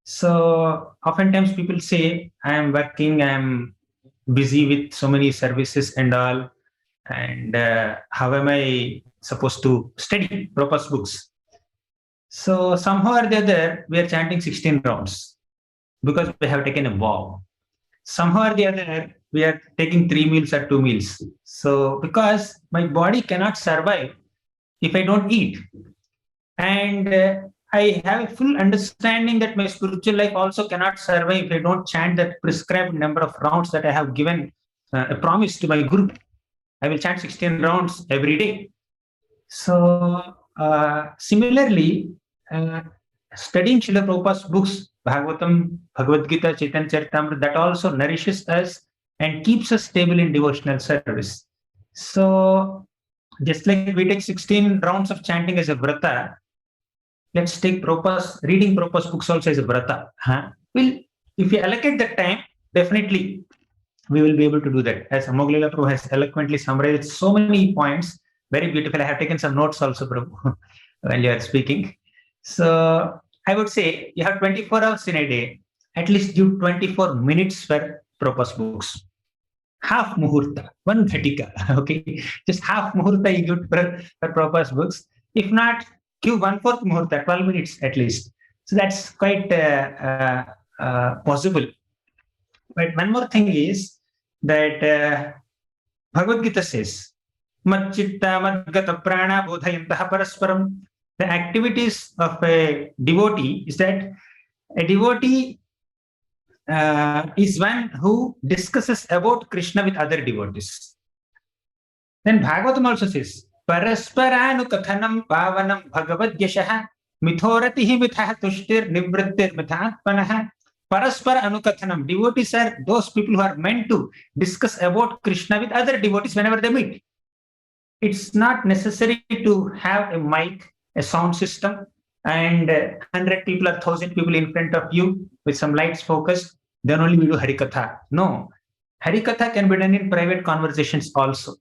So oftentimes people say, I am working, I am busy with so many services and all, and how am I supposed to study Prabhupada's books? So somehow or the other, we are chanting 16 rounds because we have taken a vow. Somehow or the other, we are taking 3 meals or 2 meals. So because my body cannot survive if I don't eat. And I have a full understanding that my spiritual life also cannot survive if I don't chant that prescribed number of rounds that I have given a promise to my guru. I will chant 16 rounds every day. So similarly, studying Srila Prabhupada's books, Bhagavatam, Bhagavad Gita, Chaitanya Charitamrita, that also nourishes us and keeps us stable in devotional service. So just like we take 16 rounds of chanting as a vrata, let's take reading Prabhupada's books also as a vrata. Well, if we allocate that time, definitely we will be able to do that. As Amoghlila Prabhu has eloquently summarized so many points, very beautiful. I have taken some notes also, Prabhu, while you are speaking. So I would say you have 24 hours in a day, at least give 24 minutes for Prabhupada's books. Half muhurta, 1 ghatika, okay? Just half muhurta you give for Prabhupada's books. If not, give 1/4 muhurta, 12 minutes at least. So that's quite possible. But one more thing is that Bhagavad Gita says, Mat chitta mat gata prana bodhayantaha parasparam. The activities of a devotee is that a devotee is one who discusses about Krishna with other devotees. Then Bhagavatam also says, Parasparanu kathanam pavanam bhagavad yashaha mithoratihi mitha tushtir nivrittir mithatmanaha. Paraspara anukathanam. Devotees are those people who are meant to discuss about Krishna with other devotees whenever they meet. It's not necessary to have a mic, a sound system, and 100 people or 1,000 people in front of you with some lights focused. Then only we do Harikatha. No. Harikatha can be done in private conversations also.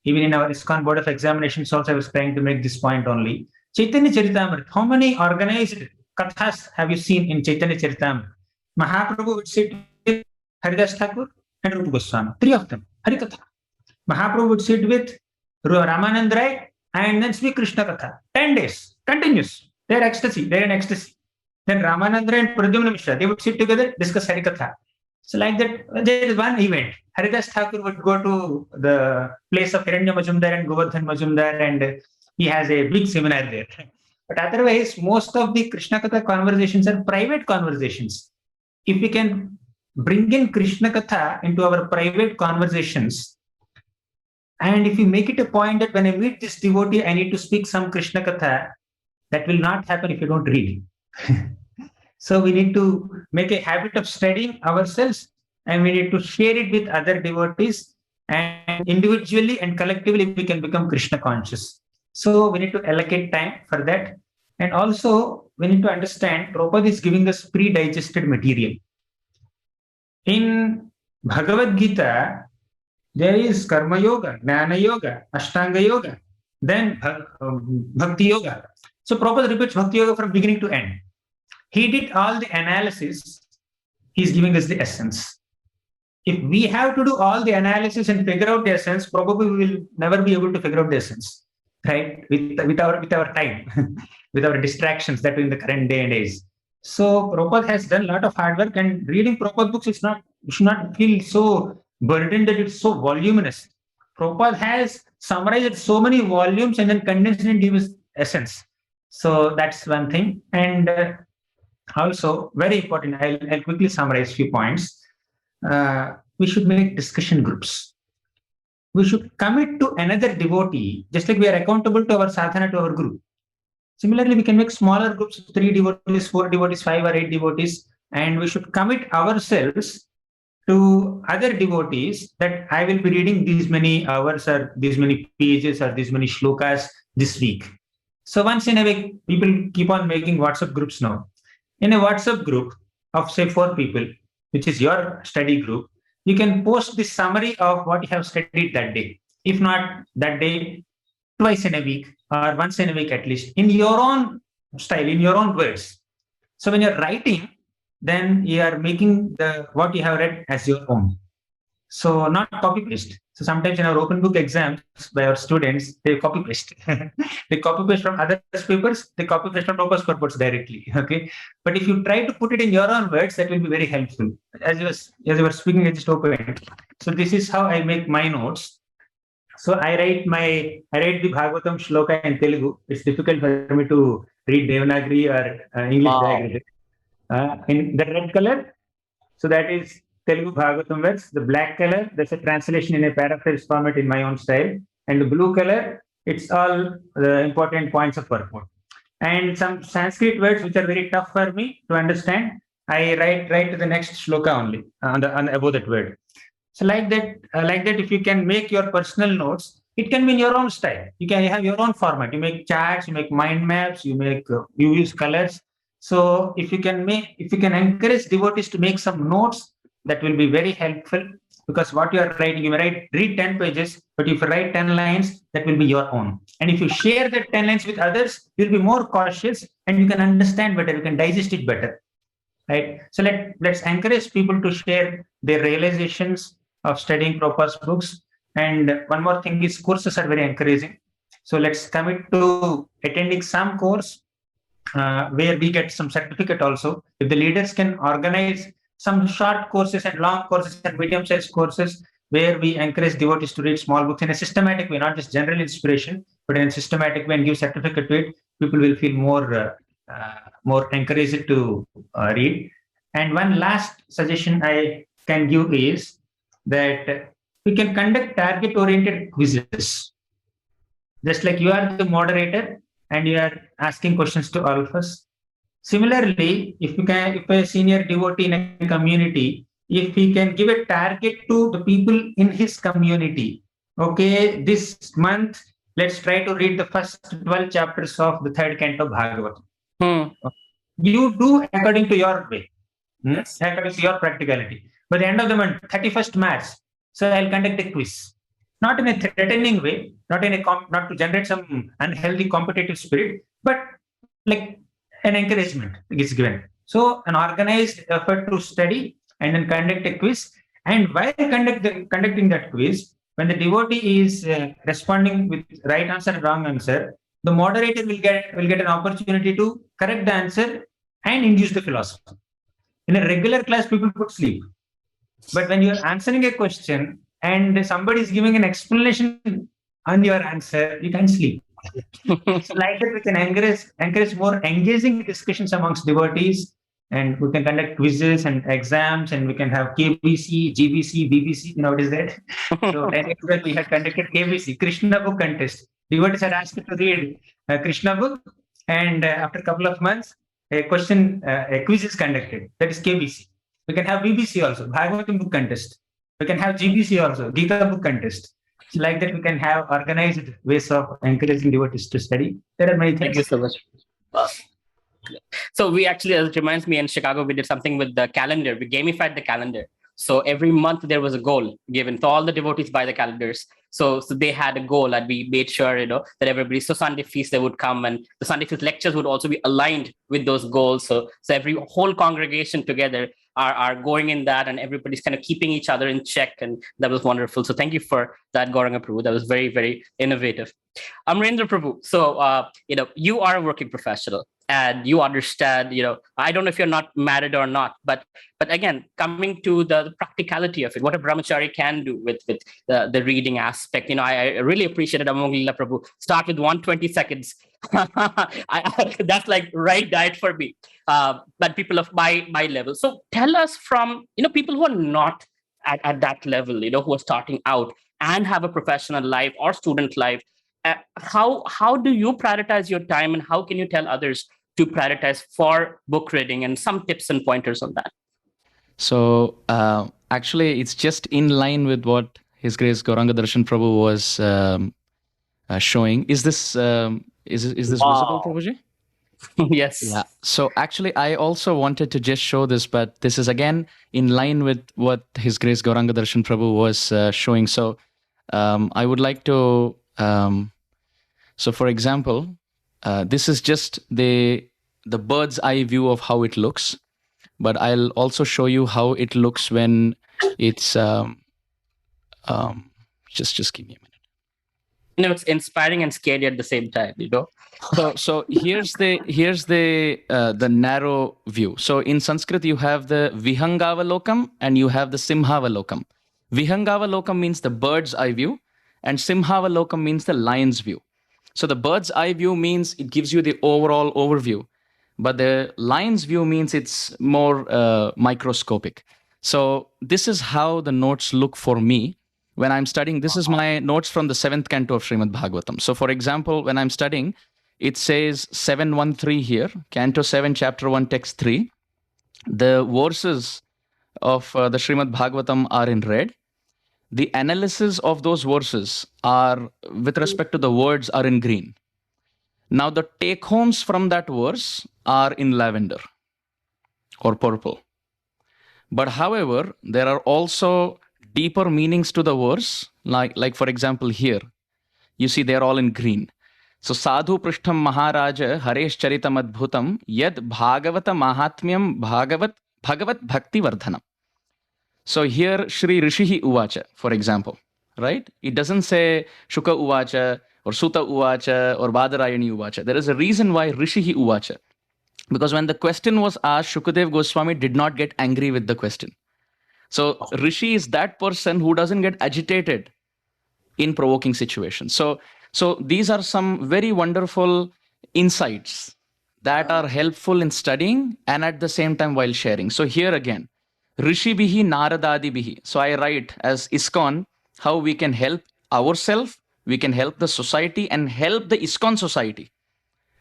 Even in our ISKCON Board of Examinations also, I was trying to make this point only. Chaitanya Charitamrita. How many organized kathas have you seen in Chaitanya Charitamrita? Mahaprabhu would sit with Haridas Thakur and Rupa Goswami. 3 of them. Harikatha. Mahaprabhu would sit with Ramanand Rai and then speak Krishna Katha. 10 days. Continuous. They're in ecstasy. Then Ramanand Rai and Pradyumna Mishra, they would sit together, discuss Harikatha. So like that, there is one event. Haridas Thakur would go to the place of Hiranya Majumdar and Govardhan Majumdar, and he has a big seminar there. But otherwise, most of the Krishna Katha conversations are private conversations. If we can bring in Krishna Katha into our private conversations, and if we make it a point that when I meet this devotee, I need to speak some Krishna Katha, that will not happen if you don't read. So we need to make a habit of studying ourselves, and we need to share it with other devotees, and individually and collectively we can become Krishna conscious. So we need to allocate time for that. And also we need to understand Prabhupada is giving us pre-digested material. In Bhagavad Gita, there is Karma Yoga, Jnana Yoga, Ashtanga Yoga. then Bhakti Yoga. So Prabhupada repeats Bhakti Yoga from beginning to end. He did all the analysis. He's giving us the essence. If we have to do all the analysis and figure out the essence, probably we will never be able to figure out the essence, right? With our time, with our distractions that are in the current day and age. So Prabhupada has done a lot of hard work, and reading Prabhupada books is not, you should not feel so burdened that it's so voluminous. Prabhupada has summarized so many volumes and then condensed it into his essence. So that's one thing. And also very important, I'll quickly summarize a few points. We should make discussion groups. We should commit to another devotee, just like we are accountable to our sadhana, to our guru. Similarly, we can make smaller groups, 3 devotees, 4 devotees, 5 or 8 devotees, and we should commit ourselves to other devotees that I will be reading these many hours or these many pages or these many shlokas this week. So once in a week, people keep on making WhatsApp groups now. In a WhatsApp group of say 4 people, which is your study group, you can post the summary of what you have studied that day. If not that day, twice in a week or once in a week at least, in your own style, in your own words. So when you're writing, then you are making what you have read as your own. So not copy paste. So sometimes in our open book exams by our students, they copy paste. They copy paste from other papers, they copy paste from Prabhupada's purports directly. Okay. But if you try to put it in your own words, that will be very helpful. As you were speaking, I just opened. So this is how I make my notes. So I write the Bhagavatam shloka in Telugu. It's difficult for me to read Devanagari or English diagram. In the red color, so that is Telugu Bhagavatam words. The black color, that's a translation in a paraphrase format in my own style. And the blue color, it's all the important points of purport. And some Sanskrit words which are very tough for me to understand, I write to the next shloka only above that word. So like that, if you can make your personal notes, it can be in your own style. You can have your own format. You make charts, you make mind maps, you use colors. So if you can encourage devotees to make some notes, that will be very helpful, because what you are writing, you may read 10 pages, but if you write 10 lines, that will be your own. And if you share that 10 lines with others, you'll be more cautious and you can understand better, you can digest it better. Right? So let's encourage people to share their realizations of studying Prabhupada's books. And one more thing is courses are very encouraging. So let's commit to attending some course where we get some certificate also. If the leaders can organize some short courses and long courses and medium-sized courses where we encourage devotees to read small books in a systematic way, not just general inspiration, but in a systematic way, and give certificate to it, people will feel more encouraged to read. And one last suggestion I can give is that we can conduct target-oriented quizzes. Just like you are the moderator and you are asking questions to all of us. Similarly, if a senior devotee in a community, if he can give a target to the people in his community, okay, this month, let's try to read the first 12 chapters of the 3rd canto of Bhagavatam. You do according to your way, according to your practicality. By the end of the month, 31st March, so I'll conduct a quiz. Not in a threatening way, not to generate some unhealthy competitive spirit, but like an encouragement is given. So an organized effort to study and then conduct a quiz. And while conducting that quiz, when the devotee is responding with right answer and wrong answer, the moderator will get an opportunity to correct the answer and induce the philosophy. In a regular class, people could sleep. But when you're answering a question and somebody is giving an explanation on your answer, you can't sleep. So like that, we can encourage more engaging discussions amongst devotees, and we can conduct quizzes and exams, and we can have KBC, GBC, BBC. You know what is that? So 10 years ago, we had conducted KBC, Krishna Book Contest. Devotees are asked to read Krishna book, and after a couple of months, a quiz is conducted. That is KBC. We can have BBC also, Bhagavatam Book Contest. We can have GBC also, Gita Book Contest. So like that, we can have organized ways of encouraging devotees to study. There are many things. Thank you so much. So we actually, as it reminds me, in Chicago, we did something with the calendar. We gamified the calendar. So every month there was a goal given to all the devotees by the calendars. So they had a goal, and we made sure, that everybody. So Sunday feast they would come, and the Sunday feast lectures would also be aligned with those goals. So every whole congregation together are going in that, and everybody's kind of keeping each other in check, and that was wonderful. So thank you for that, Gauranga Prabhu. That was very, very innovative. Amrendra Prabhu. So you are a working professional, and you understand. I don't know if you're not married or not, but again, coming to the practicality of it, what a brahmachari can do with the reading aspect. I really appreciated Among Lila Prabhu. Start with 120 seconds. That's like right diet for me. But people of my level. So tell us from people who are not at that level, who are starting out and have a professional life or student life. How do you prioritize your time, and how can you tell others to prioritize for book reading, and some tips and pointers on that? So actually, it's just in line with what His Grace Gauranga Darshan Prabhu was showing. Is this visible, Prabhuji? Yes. Yeah. So actually, I also wanted to just show this, but this is again in line with what His Grace Gauranga Darshan Prabhu was showing. So I would like to. So for example, this is just the bird's eye view of how it looks. But I'll also show you how it looks when it's just give me a minute. It's inspiring and scary at the same time, So here's the narrow view. So in Sanskrit you have the Vihangavalokam and you have the Simhavalokam. Vihangavalokam means the bird's eye view, and Simhavalokam means the lion's view. So the bird's eye view means it gives you the overall overview, but the lion's view means it's more microscopic. So this is how the notes look for me when I'm studying. This is my notes from the 7th canto of Srimad Bhagavatam. So for example, when I'm studying, it says 713 here, Canto 7, Chapter 1, Text 3. The verses of the Srimad Bhagavatam are in red. The analysis of those verses are, with respect to the words, are in green. Now the take-homes from that verse are in lavender or purple. But however, there are also deeper meanings to the verse, like for example here, you see they're all in green. So Sadhu Prishtham Maharaja Haresh Charitam Adbhutam Yad Bhagavata Mahatmyam Bhagavat Bhakti Vardhanam. So here Shri Rishihi Uvacha, for example, right? It doesn't say Shuka Uvacha or Sutta Uvacha or Badarayani Uvacha. There is a reason why Rishihi Uvacha. Because when the question was asked, Shukadev Goswami did not get angry with the question. So Rishi is that person who doesn't get agitated in provoking situations. So these are some very wonderful insights that are helpful in studying and at the same time while sharing. So here again, Rishi bihi Naradadi bihi. So I write as ISKCON how we can help ourselves, we can help the society and help the ISKCON society.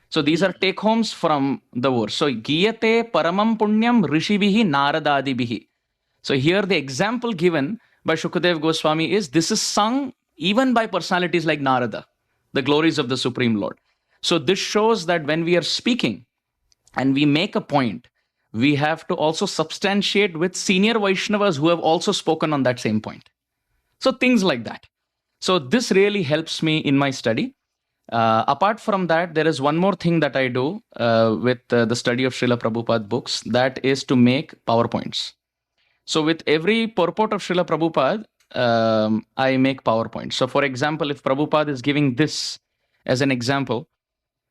So these are take homes from the verse. So Giyate Paramam Punyam Rishi bihi Naradadi bihi. So here the example given by Shukadev Goswami is this is sung even by personalities like Narada, the glories of the Supreme Lord. So this shows that when we are speaking and we make a point, we have to also substantiate with senior Vaishnavas who have also spoken on that same point. So things like that. So this really helps me in my study. Apart from that, there is one more thing that I do with the study of Srila Prabhupada books, that is to make PowerPoints. So with every purport of Srila Prabhupada, I make PowerPoints. So for example, if Prabhupada is giving this as an example,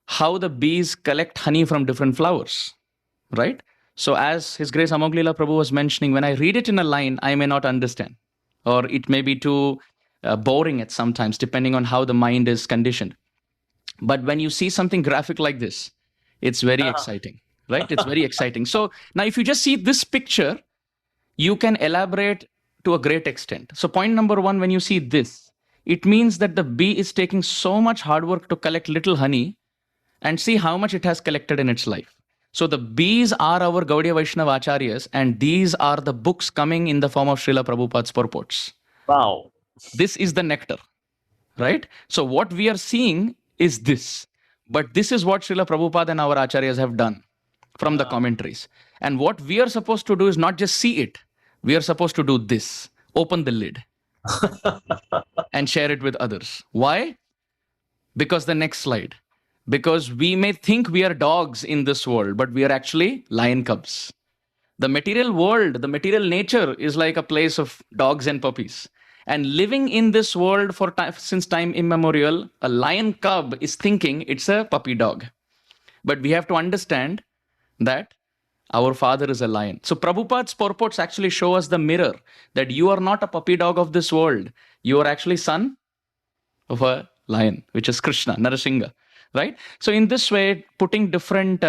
how the bees collect honey from different flowers, right? So as His Grace Amog Lila Prabhu was mentioning, when I read it in a line, I may not understand, or it may be too boring at sometimes, depending on how the mind is conditioned. But when you see something graphic like this, it's very exciting, right? It's very exciting. So now if you just see this picture, you can elaborate to a great extent. So point number one, when you see this, it means that the bee is taking so much hard work to collect little honey, and see how much it has collected in its life. So the bees are our Gaudiya Vaishnava Acharyas, and these are the books coming in the form of Srila Prabhupada's purports. Wow. This is the nectar, right? So what we are seeing is this. But this is what Srila Prabhupada and our Acharyas have done from the commentaries. And what we are supposed to do is not just see it, We are supposed to do this. Open the lid and share it with others. Why? Because the next slide. Because we may think we are dogs in this world, but we are actually lion cubs. The material world, the material nature is like a place of dogs and puppies. And living in this world for since time immemorial, a lion cub is thinking it's a puppy dog. But we have to understand that our father is a lion. So Prabhupada's purports actually show us the mirror that you are not a puppy dog of this world. You are actually son of a lion, which is Krishna, Narasingha, right? So in this way, putting different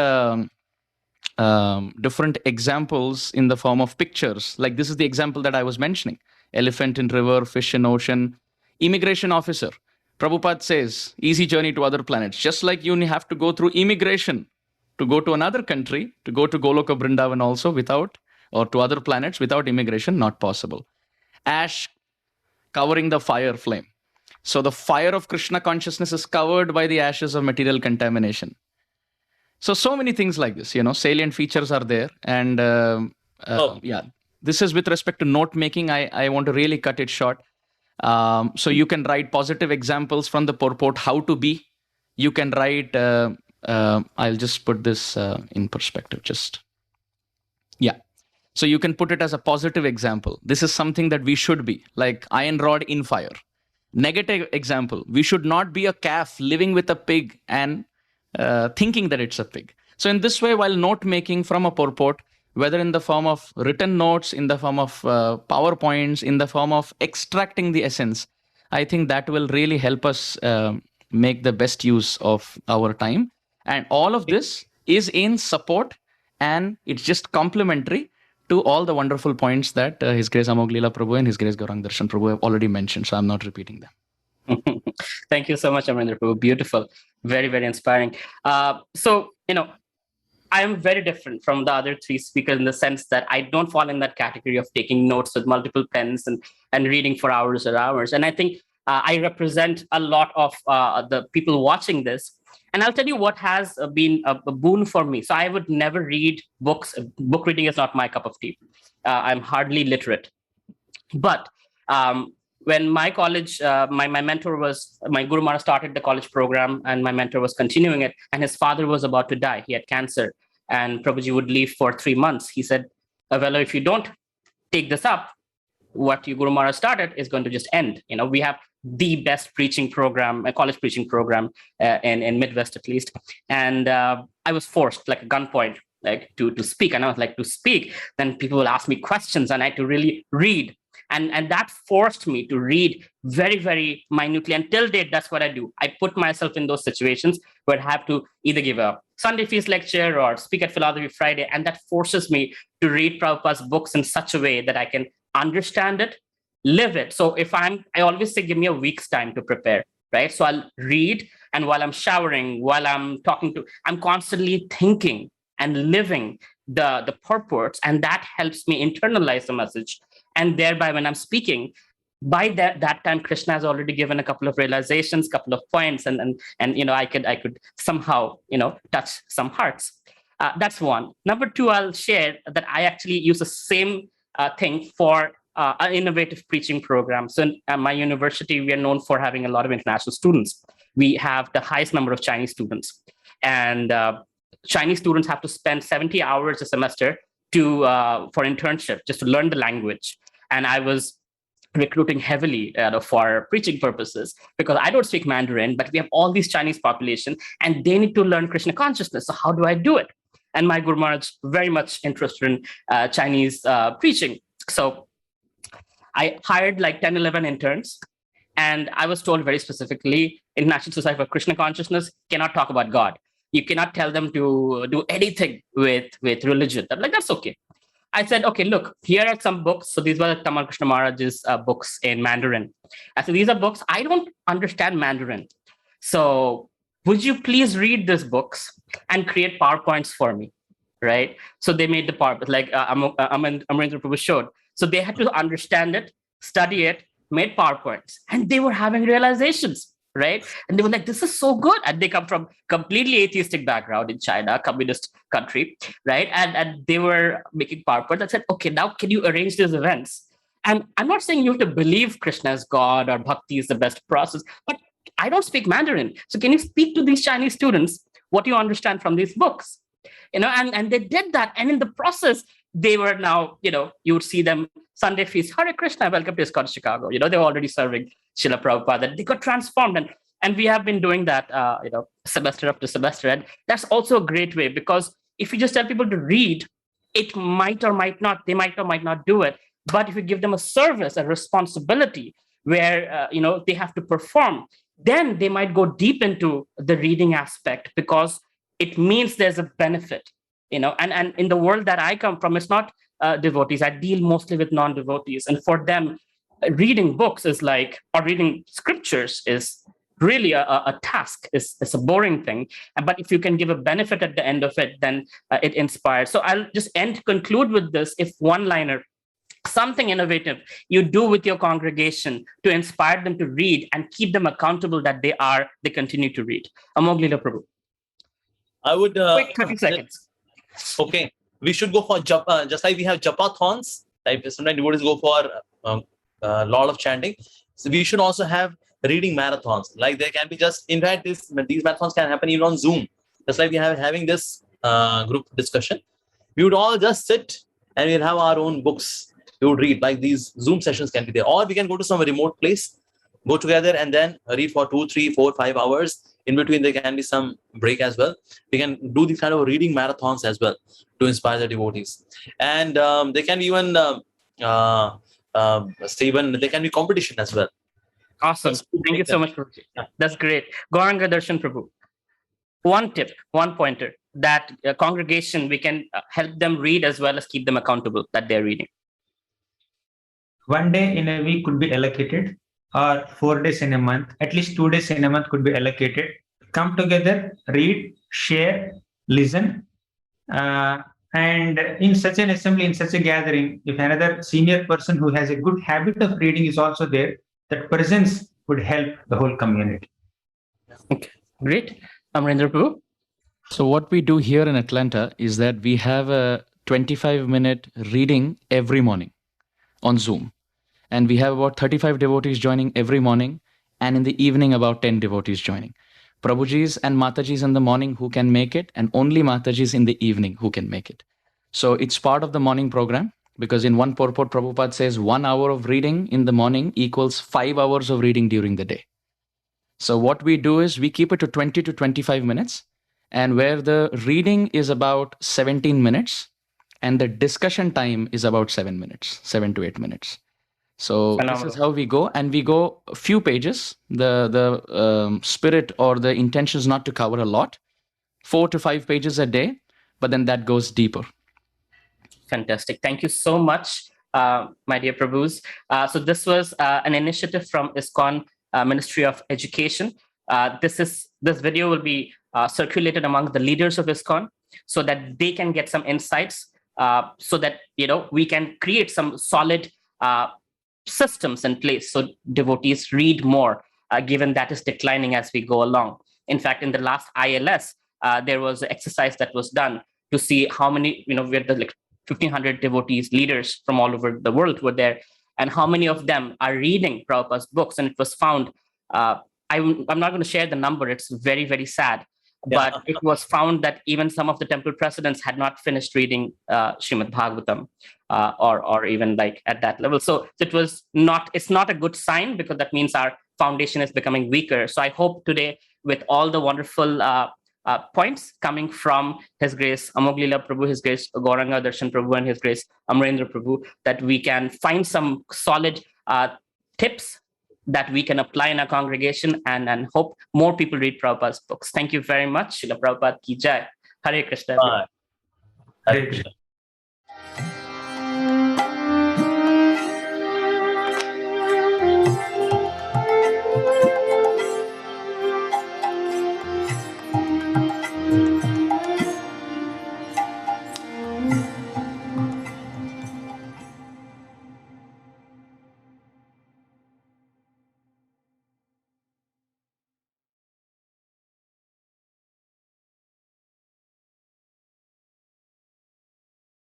examples in the form of pictures, like this is the example that I was mentioning: elephant in river, fish in ocean, immigration officer. Prabhupada says, easy journey to other planets. Just like you have to go through immigration to go to another country, to go to Goloka Vrindavan also without, or to other planets without immigration, not possible. Ash covering the fire flame. So the fire of Krishna consciousness is covered by the ashes of material contamination. So many things like this, salient features are there. And yeah, this is with respect to note making. I want to really cut it short. So you can write positive examples from the purport, how to be. You can write, I'll just put this in perspective, yeah. So you can put it as a positive example. This is something that we should be, like iron rod in fire. Negative example, we should not be a calf living with a pig and thinking that it's a pig. So in this way, while note making from a purport, whether in the form of written notes, in the form of PowerPoints, in the form of extracting the essence, I think that will really help us make the best use of our time. And all of this is in support, and it's just complementary to all the wonderful points that His Grace Amoghleela Prabhu and His Grace Gauranga Darshan Prabhu have already mentioned. So I'm not repeating them. Thank you so much, Amarendra Prabhu. Beautiful. Very, very inspiring. So, I am very different from the other three speakers in the sense that I don't fall in that category of taking notes with multiple pens and reading for hours or hours. And I think I represent a lot of the people watching this. And I'll tell you what has been a boon for me. So I would never read books. Book reading is not my cup of tea. I'm hardly literate. But when my college, my mentor was, my Guru Maharaj started the college program, and my mentor was continuing it, and his father was about to die. He had cancer, and Prabhuji would leave for 3 months. He said, well, if you don't take this up, what your Guru Maharaj started is going to just end. We have the best preaching program, a college preaching program in Midwest at least. And I was forced, like a gunpoint, like to speak. And I was like, to speak, then people will ask me questions and I had to really read. And that forced me to read very, very minutely. Until date, that's what I do. I put myself in those situations where I have to either give a Sunday feast lecture or speak at Philosophy Friday. And that forces me to read Prabhupada's books in such a way that I can understand it, live it. So I always say, give me a week's time to prepare, right? So I'll read, and while I'm showering, while I'm I'm constantly thinking and living the purports, and that helps me internalize the message. And thereby, when I'm speaking, by that time, Krishna has already given a couple of realizations, couple of points, and I could somehow touch some hearts. That's one. Number two, I'll share that I actually use the same thing for an innovative preaching program. So in my university, we are known for having a lot of international students. We have the highest number of Chinese students, and Chinese students have to spend 70 hours a semester for internship just to learn the language. And I was recruiting heavily for preaching purposes because I don't speak Mandarin, but we have all these Chinese population and they need to learn Krishna consciousness. So how do I do it? And my Guru Maharaj very much interested in Chinese preaching. So I hired like 10, 11 interns. And I was told very specifically, International Society for Krishna Consciousness cannot talk about God. You cannot tell them to do anything with religion. I'm like, that's okay. I said, okay, look, here are some books. So these were Tamal Krishna Maharaj's books in Mandarin. I said, these are books. I don't understand Mandarin. So would you please read these books and create PowerPoints for me, right? So they made the PowerPoint, like Amarendra Prabhu showed. So they had to understand it, study it, made PowerPoints, and they were having realizations, right? And they were like, this is so good. And they come from completely atheistic background in China, communist country, right? And they were making PowerPoint that said, okay, now can you arrange these events? And I'm not saying you have to believe Krishna is God or Bhakti is the best process, but I don't speak Mandarin. So can you speak to these Chinese students what you understand from these books? And they did that. And in the process, they were now, you would see them Sunday feast, Hare Krishna, welcome to ISKCON Chicago. They were already serving Srila Prabhupada. They got transformed. And we have been doing that, semester after semester. And that's also a great way, because if you just tell people to read, it might or might not, they might or might not do it. But if you give them a service, a responsibility where, they have to perform, then they might go deep into the reading aspect, because it means there's a benefit, and in the world that I come from, it's not devotees. I deal mostly with non-devotees. And for them, reading books is like, or reading scriptures is really a task. It's a boring thing. But if you can give a benefit at the end of it, then it inspires. So I'll just conclude with this. If one-liner, something innovative you do with your congregation to inspire them to read and keep them accountable that they continue to read. Amoglila Prabhu. I would Quick 30 seconds. Okay, we should go for japa, just like we have japathons. Like sometimes devotees go for a lot of chanting. So we should also have reading marathons. Like there can be in fact, these marathons can happen even on Zoom. Just like we have having this group discussion, we would all just sit and we'll have our own books. We would read. Like these Zoom sessions can be there, or we can go to some remote place, go together and then read for 2, 3, 4, 5 hours. In between, there can be some break as well. We can do these kind of reading marathons as well to inspire the devotees. And they can even there can be competition as well. Awesome. Thank you so much, Prabhu. That's great. Gauranga Darshan Prabhu. One tip, one pointer that congregation, we can help them read as well as keep them accountable that they're reading. One day in a week could be allocated, or 4 days in a month, at least 2 days in a month could be allocated. Come together, read, share, listen. And in such an assembly, in such a gathering, if another senior person who has a good habit of reading is also there, that presence would help the whole community. Okay, great. Amarendra Prabhu. So what we do here in Atlanta is that we have a 25-minute reading every morning on Zoom. And we have about 35 devotees joining every morning, and in the evening about 10 devotees joining. Prabhujis and Matajis in the morning who can make it, and only Matajis in the evening who can make it. So it's part of the morning program, because in one purport, Prabhupada says 1 hour of reading in the morning equals 5 hours of reading during the day. So what we do is we keep it to 20 to 25 minutes, and where the reading is about 17 minutes, and the discussion time is about 7 minutes, 7 to 8 minutes. So Phenomenal. This is how we go, and we go a few pages. The spirit or the intention is not to cover a lot, 4 to 5 pages a day, but then that goes deeper. Fantastic. Thank you so much, my dear Prabhus. So this was an initiative from ISKCON Ministry of Education. This video will be circulated among the leaders of ISKCON so that they can get some insights, so that we can create some solid systems in place so devotees read more, given that is declining as we go along. In fact, in the last ILS, there was an exercise that was done to see how many, we had the 1,500 devotees, leaders from all over the world were there, and how many of them are reading Prabhupada's books. And it was found, I'm not going to share the number, it's very, very sad, but it was found that even some of the temple presidents had not finished reading Srimad Bhagavatam, or even like at that level. So it's not a good sign, because that means our foundation is becoming weaker. So I hope today, with all the wonderful points coming from His Grace Amoglila Prabhu, His Grace Gauranga Darshan Prabhu, and His Grace Amarendra Prabhu, that we can find some solid tips that we can apply in our congregation, and hope more people read Prabhupada's books. Thank you very much. Srila Prabhupada ki jai. Hare Krishna. Hare Krishna.